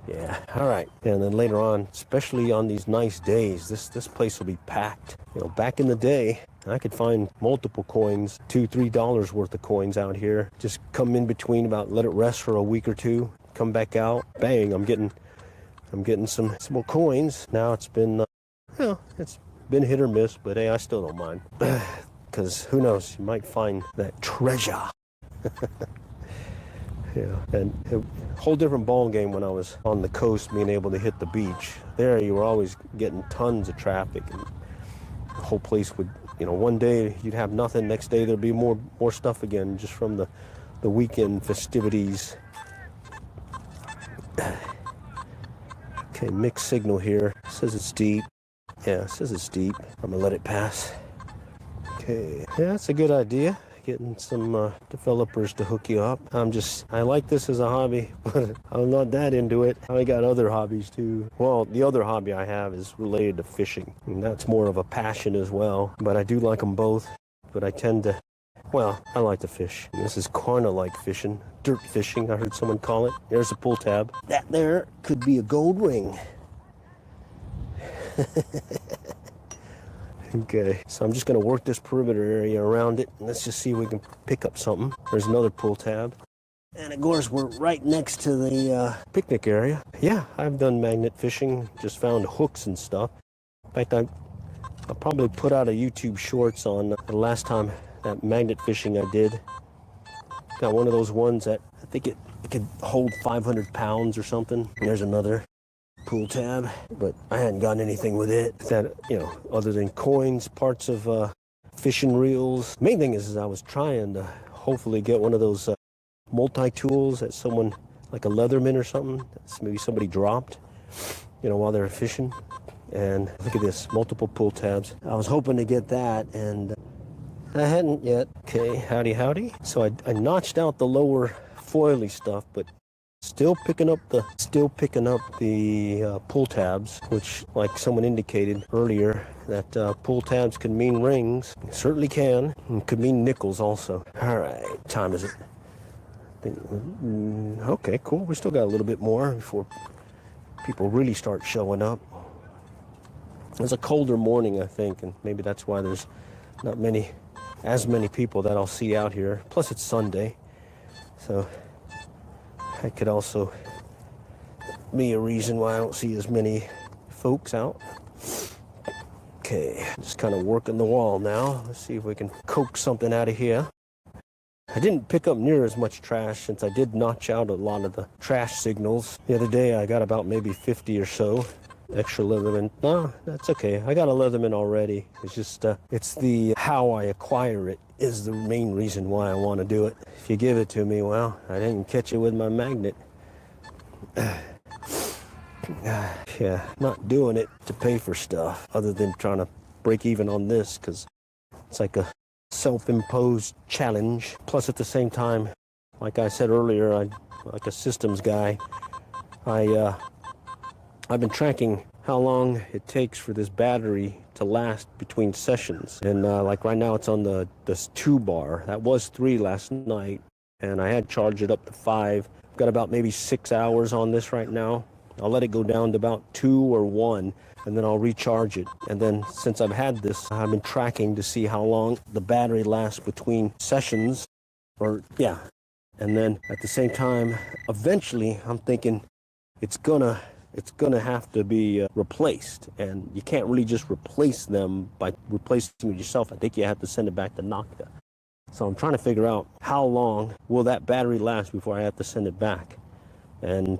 Yeah, all right. And then later on, especially on these nice days, this place will be packed. You know, back in the day, I could find multiple coins, $2-3 worth of coins out here. Just come in between, about let it rest for a week or two, come back out, bang, I'm getting some more coins. Now it's been, it's been hit or miss, but hey, I still don't mind. Because who knows, you might find that treasure. Yeah, and a whole different ball game when I was on the coast, being able to hit the beach. There, you were always getting tons of traffic, and the whole place would, you know, one day you'd have nothing, next day there'd be more stuff again, just from the weekend festivities. Okay, mixed signal here. It says it's deep. Yeah, it says it's deep. I'm gonna let it pass. Okay, yeah, that's a good idea. Getting some developers to hook you up. I like this as a hobby, but I'm not that into it. I got other hobbies too. Well, the other hobby I have is related to fishing, and that's more of a passion as well. But I do like them both, but I tend to, well, I like to fish. This is kind of like fishing, dirt fishing, I heard someone call it. There's a pull tab. That there could be a gold ring. Okay, so I'm just going to work this perimeter area around it, and let's just see if we can pick up something. There's another pull tab. And of course, we're right next to the picnic area. Yeah, I've done magnet fishing, just found hooks and stuff. In fact, I'll probably put out a YouTube shorts on the last time that magnet fishing I did. Got one of those ones that I think it could hold 500 pounds or something. There's another pull tab, but I hadn't gotten anything with it that, you know, other than coins, parts of fishing reels. Main thing is I was trying to hopefully get one of those multi-tools that someone, like a Leatherman or something, that's maybe somebody dropped, you know, while they were fishing. And look at this, multiple pull tabs. I was hoping to get that, and I hadn't yet. Okay, howdy. So I notched out the lower foily stuff, but still picking up the pull tabs, which, like someone indicated earlier, that pull tabs can mean rings. It certainly can. It could mean nickels also. All right, what time is it? Okay, cool. We still got a little bit more before people really start showing up. It's a colder morning, I think, and maybe that's why there's not as many people that I'll see out here. Plus, it's Sunday, so that could also be a reason why I don't see as many folks out. Okay, just kind of working the wall now. Let's see if we can coax something out of here. I didn't pick up near as much trash since I did notch out a lot of the trash signals. The other day I got about maybe 50 or so extra Leatherman. No, that's okay. I got a Leatherman already. It's just, it's the how I acquire it is the main reason why I want to do it. If you give it to me, well, I didn't catch it with my magnet. Yeah, not doing it to pay for stuff other than trying to break even on this, because it's like a self-imposed challenge. Plus, at the same time, like I said earlier, like a systems guy, I've been tracking how long it takes for this battery to last between sessions. And like right now, it's on this 2 bar. That was 3 last night, and I had charged it up to 5. I've got about maybe 6 hours on this right now. I'll let it go down to about 2 or 1, and then I'll recharge it. And then since I've had this, I've been tracking to see how long the battery lasts between sessions, or yeah. And then at the same time, eventually I'm thinking it's gonna it's going to have to be replaced. And you can't really just replace them by replacing it yourself. I think you have to send it back to NACTA. So I'm trying to figure out how long will that battery last before I have to send it back. And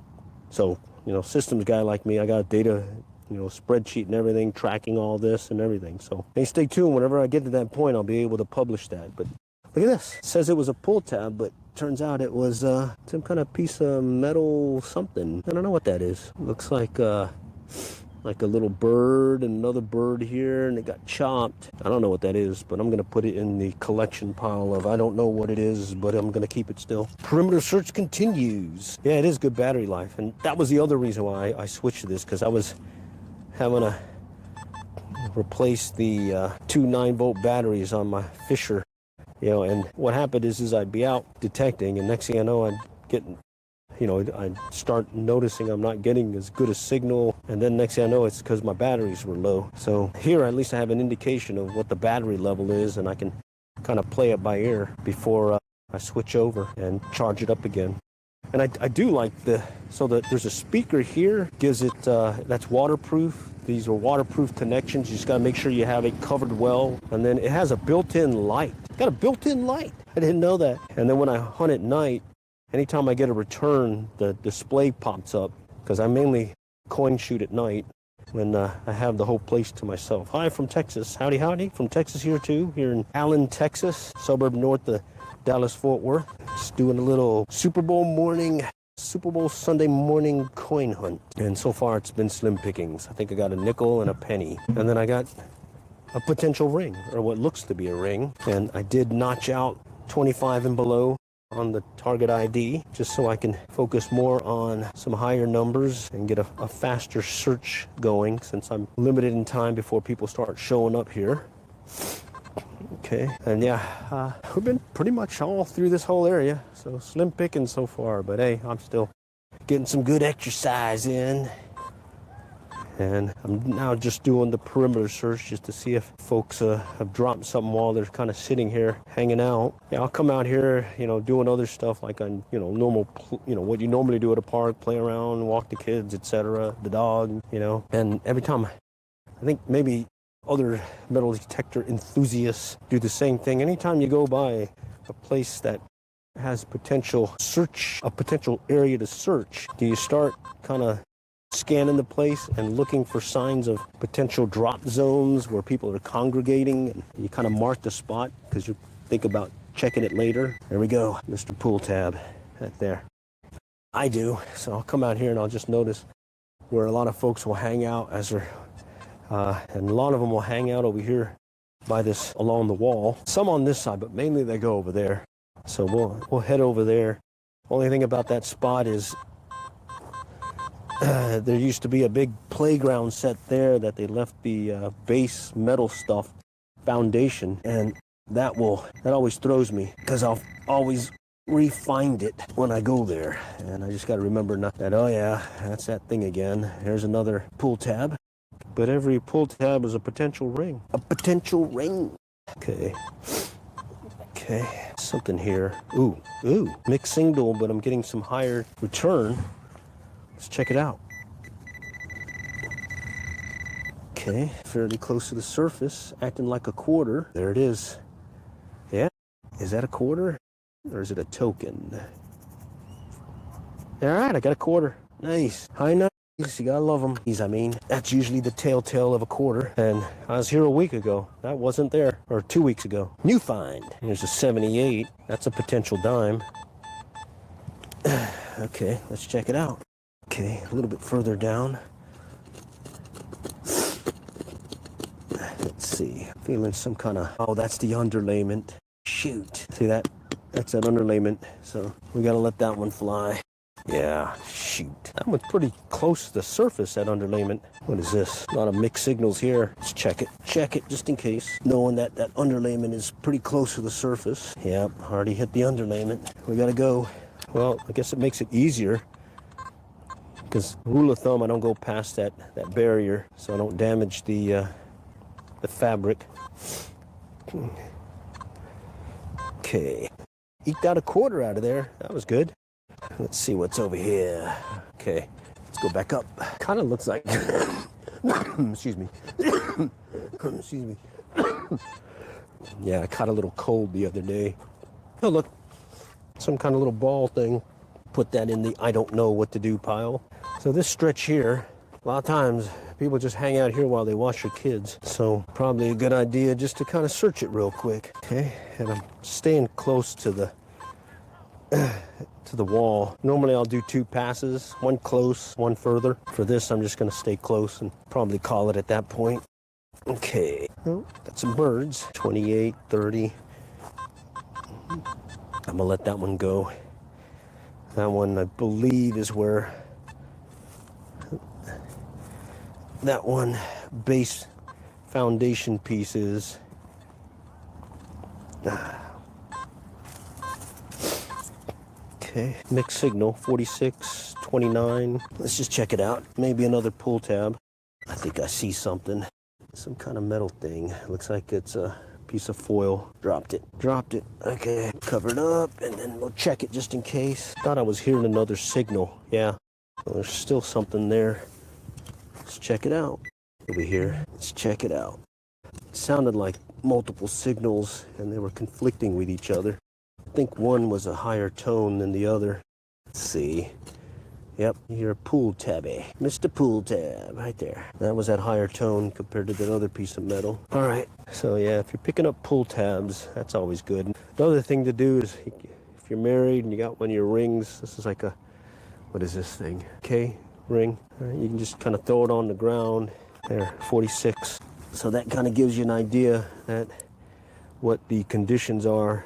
so, systems guy like me, I got data, spreadsheet and everything, tracking all this and everything. So hey, stay tuned. Whenever I get to that point, I'll be able to publish that. But look at this. It says it was a pull tab, but turns out it was some kind of piece of metal something. I don't know what that is. Looks like a little bird and another bird here, and it got chopped. I don't know what that is, but I'm going to put it in the collection pile of I don't know what it is, but I'm going to keep it still. Perimeter search continues. Yeah, it is good battery life, and that was the other reason why I switched to this, because I was having to replace the two 9-volt batteries on my Fisher. And what happened is I'd be out detecting, and next thing I know, I'd get, I'd start noticing I'm not getting as good a signal, and then next thing I know, it's because my batteries were low. So here, at least I have an indication of what the battery level is, and I can kind of play it by ear before I switch over and charge it up again. And I do like there's a speaker here, gives it, that's waterproof. These are waterproof connections. You just got to make sure you have it covered well. And then it has a built-in light. It's got a built-in light. I didn't know that. And then when I hunt at night, anytime I get a return, the display pops up, because I mainly coin shoot at night when I have the whole place to myself. Hi from Texas. Howdy, howdy. From Texas here too, here in Allen, Texas, suburb north of Dallas-Fort Worth. Just doing a little Super Bowl Sunday morning coin hunt. And so far it's been slim pickings. I think I got a nickel and a penny. And then I got a potential ring, or what looks to be a ring. And I did notch out 25 and below on the target ID, just so I can focus more on some higher numbers and get a faster search going, since I'm limited in time before people start showing up here. Okay, and yeah, we've been pretty much all through this whole area, so slim picking so far, but hey, I'm still getting some good exercise in. And I'm now just doing the perimeter search just to see if folks have dropped something while they're kind of sitting here hanging out. Yeah, I'll come out here, doing other stuff like on, normal, what you normally do at a park, play around, walk the kids, etc., the dog, and every time, I think maybe other metal detector enthusiasts do the same thing. Anytime you go by a place that has a potential area to search, do you start kind of scanning the place and looking for signs of potential drop zones where people are congregating, and you kind of mark the spot because you think about checking it later. There we go, Mr. Pull Tab, right there. I do, so I'll come out here and I'll just notice where a lot of folks will hang out as they're, and a lot of them will hang out over here by this along the wall. Some on this side, but mainly they go over there. So we'll head over there. Only thing about that spot is there used to be a big playground set there that they left the base metal stuff foundation, and that always throws me because I'll always re-find it when I go there, and I just got to remember that, oh yeah, that's that thing again. Here's another pull tab, but every pull tab is a potential ring. Okay, something here. Ooh, mixed signal, but I'm getting some higher return. Let's check it out. Okay, fairly close to the surface, acting like a quarter. There it is. Yeah, is that a quarter or is it a token? All right, I got a quarter. Nice. High nice. You gotta love them. That's usually the telltale of a quarter. And I was here a week ago. That wasn't there. Or 2 weeks ago. New find. Here's a 78. That's a potential dime. Okay, let's check it out. Okay, a little bit further down. Let's see. Feeling some kind of... Oh, that's the underlayment. Shoot. See that? That's that underlayment. So we gotta let that one fly. Yeah, shoot. That one's pretty close to the surface, that underlayment. What is this? A lot of mixed signals here. Let's check it. Check it just in case. Knowing that that underlayment is pretty close to the surface. Yep, already hit the underlayment. We gotta go. Well, I guess it makes it easier. Because rule of thumb, I don't go past that barrier, so I don't damage the fabric. Okay. Eked out a quarter out of there. That was good. Let's see what's over here. Okay. Let's go back up. Kind of looks like, excuse me. Excuse me. Yeah, I caught a little cold the other day. Oh, look, some kind of little ball thing. Put that in the I don't know what to do pile. So this stretch here, a lot of times people just hang out here while they watch their kids. So probably a good idea just to kind of search it real quick. Okay, and I'm staying close to the wall. Normally I'll do 2 passes, one close, one further. For this, I'm just gonna stay close and probably call it at that point. Okay, oh, got some birds. 28, 30. I'm gonna let that one go. That one, I believe, is where that one base foundation piece is. Okay, mixed signal, 46, 29. Let's just check it out. Maybe another pull tab. I think I see something. Some kind of metal thing. Looks like it's a piece of foil. Dropped it. Okay, cover it up, and then we'll check it just in case. Thought I was hearing another signal. Yeah, well, there's still something there. Let's check it out. Over here. Let's check it out. It sounded like multiple signals, and they were conflicting with each other. I think one was a higher tone than the other. Let's see. Yep, you're a pool tabby. Mr. Pool Tab, right there. That was that higher tone compared to that other piece of metal. All right, so yeah, if you're picking up pull tabs, that's always good. The other thing to do is, if you're married and you got one of your rings, this is like a, what is this thing? K ring. All right, you can just kind of throw it on the ground. There, 46. So that kind of gives you an idea that what the conditions are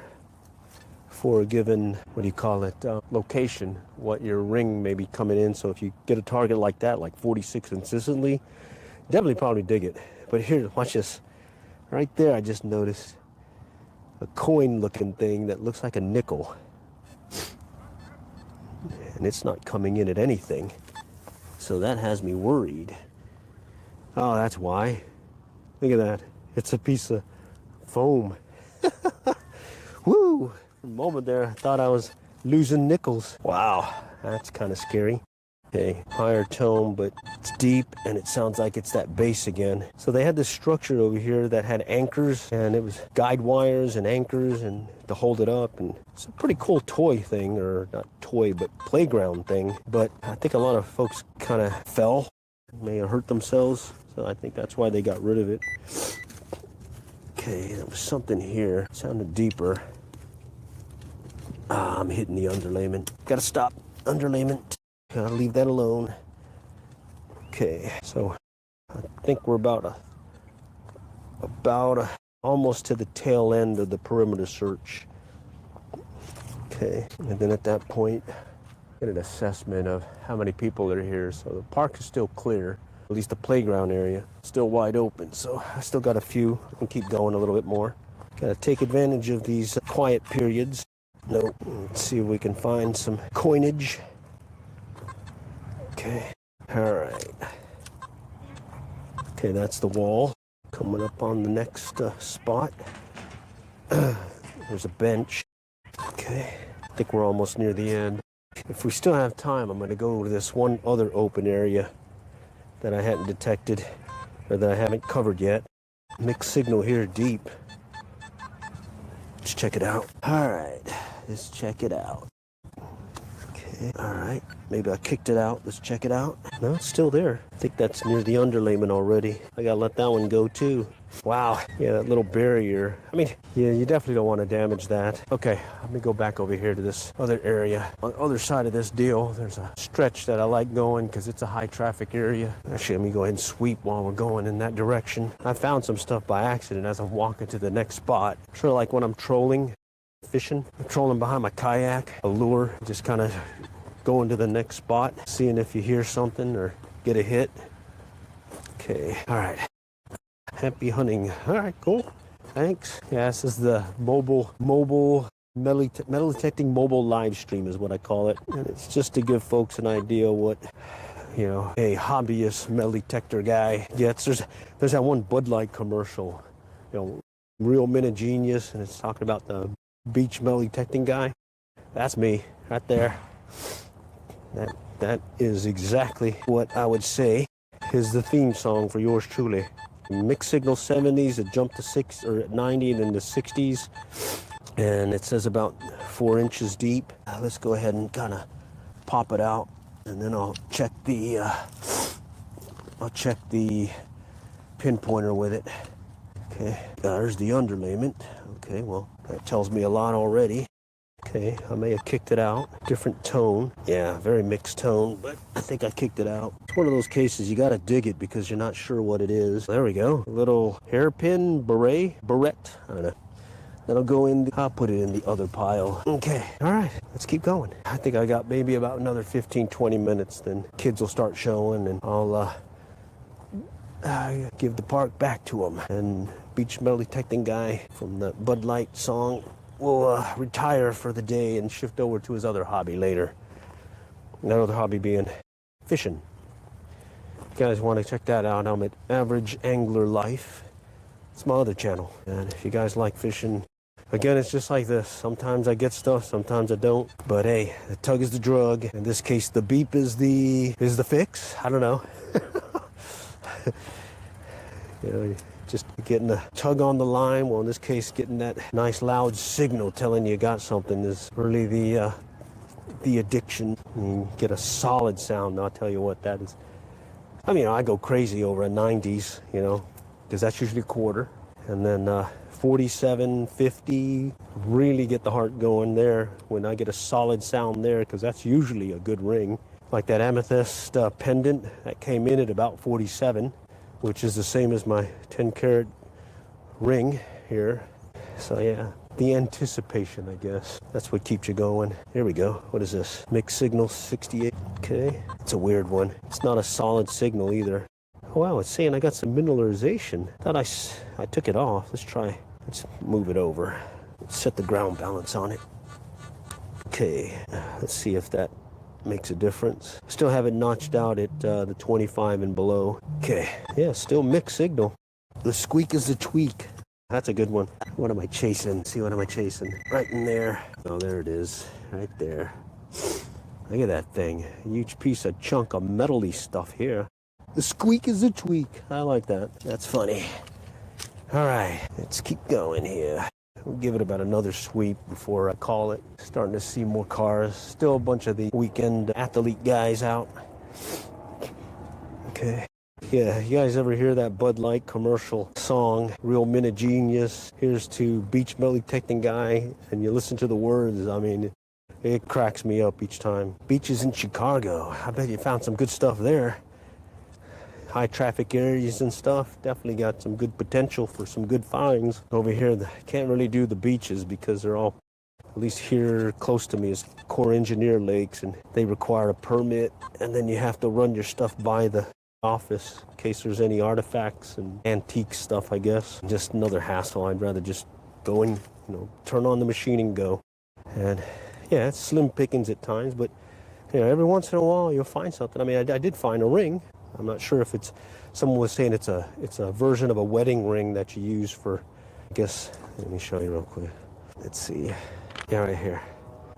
for a given, what do you call it, location, what your ring may be coming in. So if you get a target like that, like 46 consistently, definitely probably dig it. But here, watch this. Right there, I just noticed a coin-looking thing that looks like a nickel. And it's not coming in at anything. So that has me worried. Oh, that's why. Look at that. It's a piece of foam. Woo! For a moment there, I thought I was losing nickels. Wow, that's kind of scary. Okay, higher tone, but it's deep, and it sounds like it's that bass again. So they had this structure over here that had anchors, and it was guide wires and anchors and to hold it up. And it's a pretty cool toy thing, or not toy, but playground thing. But I think a lot of folks kind of fell, may have hurt themselves. So I think that's why they got rid of it. Okay, there was something here. It sounded deeper. I'm hitting the underlayment. Gotta stop. Underlayment. Gotta leave that alone. Okay, so I think we're about almost to the tail end of the perimeter search. Okay, and then at that point, get an assessment of how many people are here. So the park is still clear. At least the playground area still wide open. So I still got a few. I can keep going a little bit more. Gotta take advantage of these quiet periods. Nope. Let's see if we can find some coinage. Okay. All right. Okay, that's the wall. Coming up on the next spot. There's a bench. Okay. I think we're almost near the end. If we still have time, I'm going to go to this one other open area that I hadn't detected, or that I haven't covered yet. Mixed signal here, deep. Let's check it out. All right, let's check it out. Okay, all right, maybe I kicked it out. Let's check it out. No, it's still there. I think that's near the underlayment already. I gotta let that one go too. Wow, yeah, that little barrier. I mean, yeah, you definitely don't want to damage that. Okay, let me go back over here to this other area. On the other side of this deal, there's a stretch that I like going because it's a high traffic area. Actually, let me go ahead and sweep while we're going in that direction. I found some stuff by accident as I'm walking to the next spot. Sort of like when I'm trolling, fishing. I'm trolling behind my kayak, a lure, just kind of going to the next spot, seeing if you hear something or get a hit. Okay, all right. Happy hunting. All right, cool. Thanks. Yeah, this is the mobile metal detecting mobile live stream is what I call it. And it's just to give folks an idea what, you know, a hobbyist metal detector guy gets. There's that one Bud Light commercial, you know, Real Men of Genius, and it's talking about the beach metal detecting guy. That's me right there. That That is exactly what I would say is the theme song for yours truly. Mixed signal 70s, it jumped to 6 or 90 and then the 60s. And it says about 4 inches deep. Let's go ahead and kind of pop it out, and then I'll check the pinpointer with it. Okay, there's the underlayment. Okay, well, that tells me a lot already. Okay, I may have kicked it out. Different tone. Yeah, very mixed tone, but I think I kicked it out. It's one of those cases you gotta dig it because you're not sure what it is. There we go. A little hairpin barrette. I don't know. That'll go in, I'll put it in the other pile. Okay, all right, let's keep going. I think I got maybe about another 15, 20 minutes, then kids will start showing and I'll give the park back to them. And beach metal detecting guy from the Bud Light song will retire for the day and shift over to his other hobby later. That other hobby being fishing. If you guys want to check that out, I'm at Average Angler Life. It's my other channel. And if you guys like fishing, again, it's just like this. Sometimes I get stuff, sometimes I don't. But hey, the tug is the drug. In this case, the beep is the fix. I don't know. You know, just getting a tug on the line. Well, in this case, getting that nice loud signal telling you got something is really the addiction. You get a solid sound. I'll tell you what that is. I mean, I go crazy over a 90s, you know, because that's usually a quarter. And then 47, 50, really get the heart going there when I get a solid sound there, because that's usually a good ring. Like that amethyst pendant that came in at about 47, which is the same as my 10 karat ring here. So yeah, the anticipation, I guess. That's what keeps you going. Here we go. What is this? Mixed signal 68. Okay, it's a weird one. It's not a solid signal either. Oh, wow, it's saying I got some mineralization. Thought I took it off. Let's move it over. Set the ground balance on it. Okay, let's see if that makes a difference. Still have it notched out at the 25 and below. Okay, yeah, still mixed signal. The squeak is the tweak. That's a good one. What am I chasing? See, what am I chasing? Right in there. Oh, there it is. Right there. Look at that thing. A huge piece of chunk of metally stuff here. The squeak is the tweak. I like that. That's funny. All right, let's keep going here. We'll give it about another sweep before I call it. Starting to see more cars. Still a bunch of the weekend athlete guys out. Okay. Yeah, you guys ever hear that Bud Light commercial song, Real Minute Genius? Here's to beach metal detecting guy, and you listen to the words. I mean, it cracks me up each time. Beaches in Chicago. I bet you found some good stuff there. High traffic areas and stuff. Definitely got some good potential for some good finds. Over here, can't really do the beaches because they're all, at least here close to me, is Corps Engineer Lakes, and they require a permit, and then you have to run your stuff by the office in case there's any artifacts and antique stuff, I guess. Just another hassle. I'd rather just go and, turn on the machine and go. And yeah, it's slim pickings at times, but every once in a while you'll find something. I mean, I did find a ring. I'm not sure if someone was saying it's a version of a wedding ring that you use for, I guess, let me show you real quick. Let's see. Yeah, right here.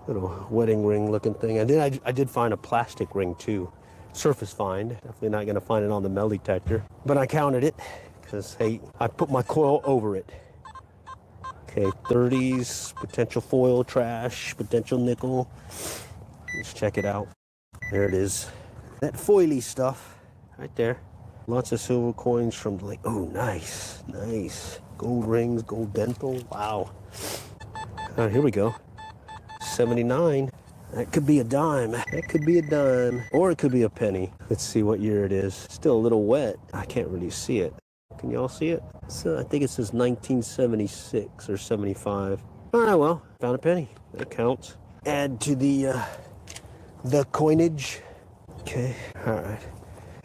Little wedding ring looking thing. And then I did find a plastic ring too. Surface find. Definitely not going to find it on the metal detector. But I counted it because, hey, I put my coil over it. Okay, 30s, potential foil trash, potential nickel. Let's check it out. There it is. That foily stuff. Right there. Lots of silver coins from the lake. Oh, nice. Nice. Gold rings, gold dental. Wow. Here we go. 79. That could be a dime. That could be a dime. Or it could be a penny. Let's see what year it is. Still a little wet. I can't really see it. Can y'all see it? So I think it says 1976 or 75. All right, well, found a penny. That counts. Add to the coinage. Okay. All right.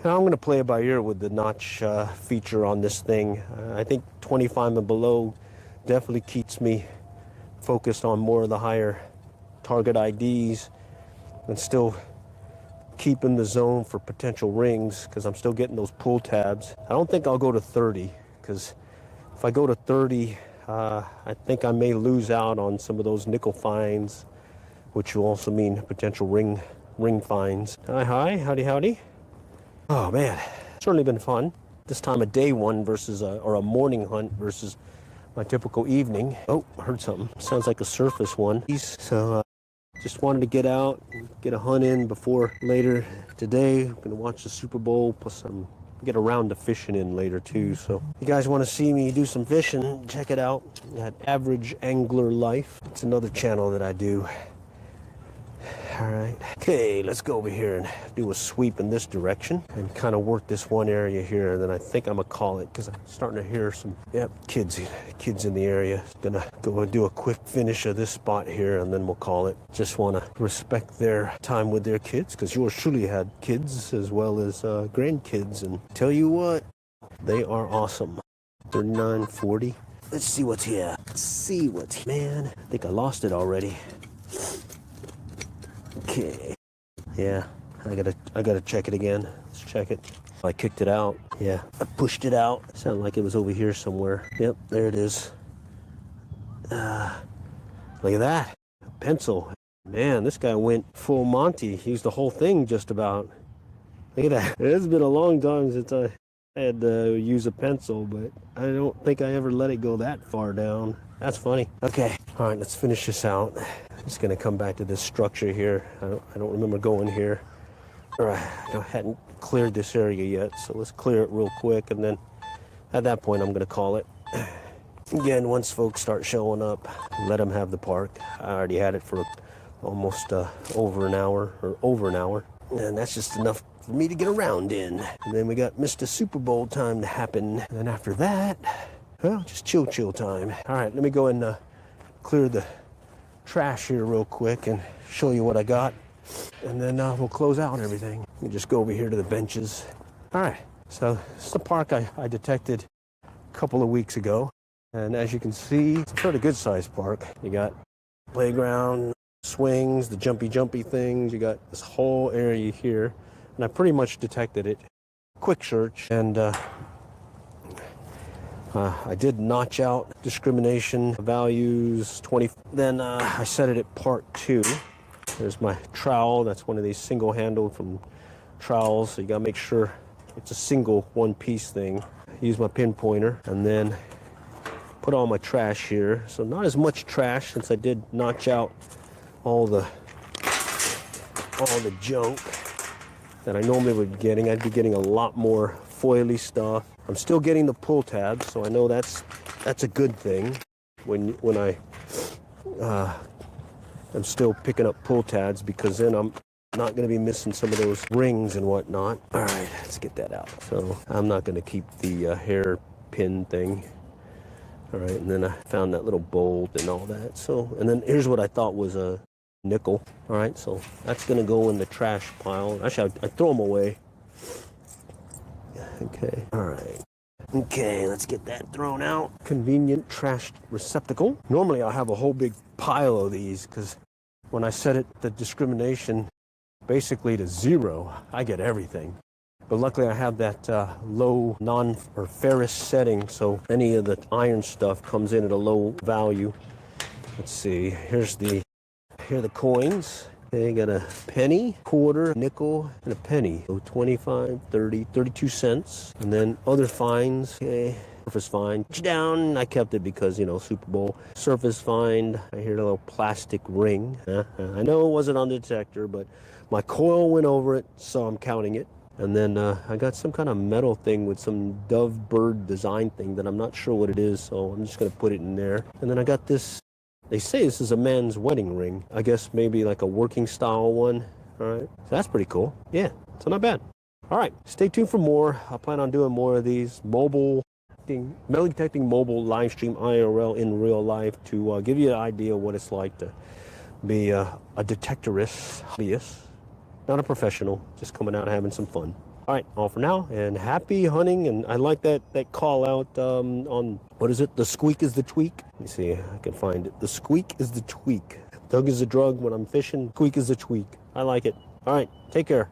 Now I'm going to play it by ear with the notch feature on this thing. I think 25 and below definitely keeps me focused on more of the higher target IDs and still keep in the zone for potential rings because I'm still getting those pull tabs. I don't think I'll go to 30 because if I go to 30, I think I may lose out on some of those nickel finds, which will also mean potential ring ring finds. Hi, howdy. Oh man, certainly been fun. This time a day one versus or a morning hunt versus my typical evening. Oh, I heard something. Sounds like a surface one. So just wanted to get out, get a hunt in before later today. I'm gonna watch the Super Bowl, plus get a round of fishing in later too. So if you guys want to see me do some fishing, check it out at Average Angler Life. It's another channel that I do. All right, okay, let's go over here and do a sweep in this direction and kind of work this one area here, and then I think I'm gonna call it because I'm starting to hear some kids in the area. Gonna go and do a quick finish of this spot here, and then we'll call it. Just want to respect their time with their kids, because yours truly had kids as well as grandkids, and tell you what, they are awesome. 39.40. Let's see what's here. Man, I think I lost it already. Okay. Yeah, I gotta check it again. Let's check it. I kicked it out. Yeah, I pushed it out. Sounded like it was over here somewhere. Yep, there it is. Look at that. A pencil. Man, this guy went full Monty. He used the whole thing just about. Look at that. It's been a long time since I had to use a pencil, but I don't think I ever let it go that far down. That's funny. Okay, all right, let's finish this out. Just gonna come back to this structure here. I don't remember going here. Or I hadn't cleared this area yet, so let's clear it real quick, and then at that point I'm gonna call it. Again, once folks start showing up, let them have the park. I already had it for almost over an hour, and that's just enough for me to get around in. And then we got Mr. Super Bowl time to happen, and then after that, well, just chill time. All right, let me go and clear the trash here real quick and show you what I got, and then we'll close out everything. Let me just go over here to the benches. All right, so this is the park I detected a couple of weeks ago, and as you can see, it's a pretty good sized park. You got playground, swings, the jumpy things. You got this whole area here, and I pretty much detected it. Quick search, and I did notch out discrimination values 20. Then I set it at part 2. There's my trowel. That's one of these single handled from trowels. So you gotta make sure it's a single one piece thing. Use my pinpointer, and then put all my trash here. So not as much trash, since I did notch out all the junk that I normally would be getting. I'd be getting a lot more foily stuff. I'm still getting the pull tabs, so I know that's a good thing. When I'm still picking up pull tabs, because then I'm not going to be missing some of those rings and whatnot. All right, let's get that out. So I'm not going to keep the hair pin thing. All right, and then I found that little bolt and all that. So, and then here's what I thought was a nickel. All right, so that's going to go in the trash pile. Actually, I throw them away. Okay, all right. Okay, let's get that thrown out. Convenient trash receptacle. Normally I'll have a whole big pile of these, because when I set it, the discrimination basically to 0, I get everything. But luckily I have that low ferrous setting, so any of the iron stuff comes in at a low value. Let's see, here are the coins. Okay, got a penny, quarter, nickel, and a penny. So 25, 30, 32 cents. And then other fines. Okay, surface fine. Down, I kept it because, Super Bowl. Surface fine. I hear a little plastic ring. I know it wasn't on the detector, but my coil went over it, so I'm counting it. And then I got some kind of metal thing with some dove bird design thing that I'm not sure what it is, so I'm just going to put it in there. And then I got this. They say this is a man's wedding ring. I guess maybe like a working style one. All right, so that's pretty cool. Yeah, so not bad. All right, stay tuned for more. I plan on doing more of these metal detecting mobile live stream IRL in real life, to give you an idea of what it's like to be a detectorist, hobbyist, not a professional, just coming out and having some fun. All right, all for now, and happy hunting. And I like that call out on, what is it? The squeak is the tweak. Let me see if I can find it. The squeak is the tweak. Doug is the drug when I'm fishing. Squeak is the tweak. I like it. All right, take care.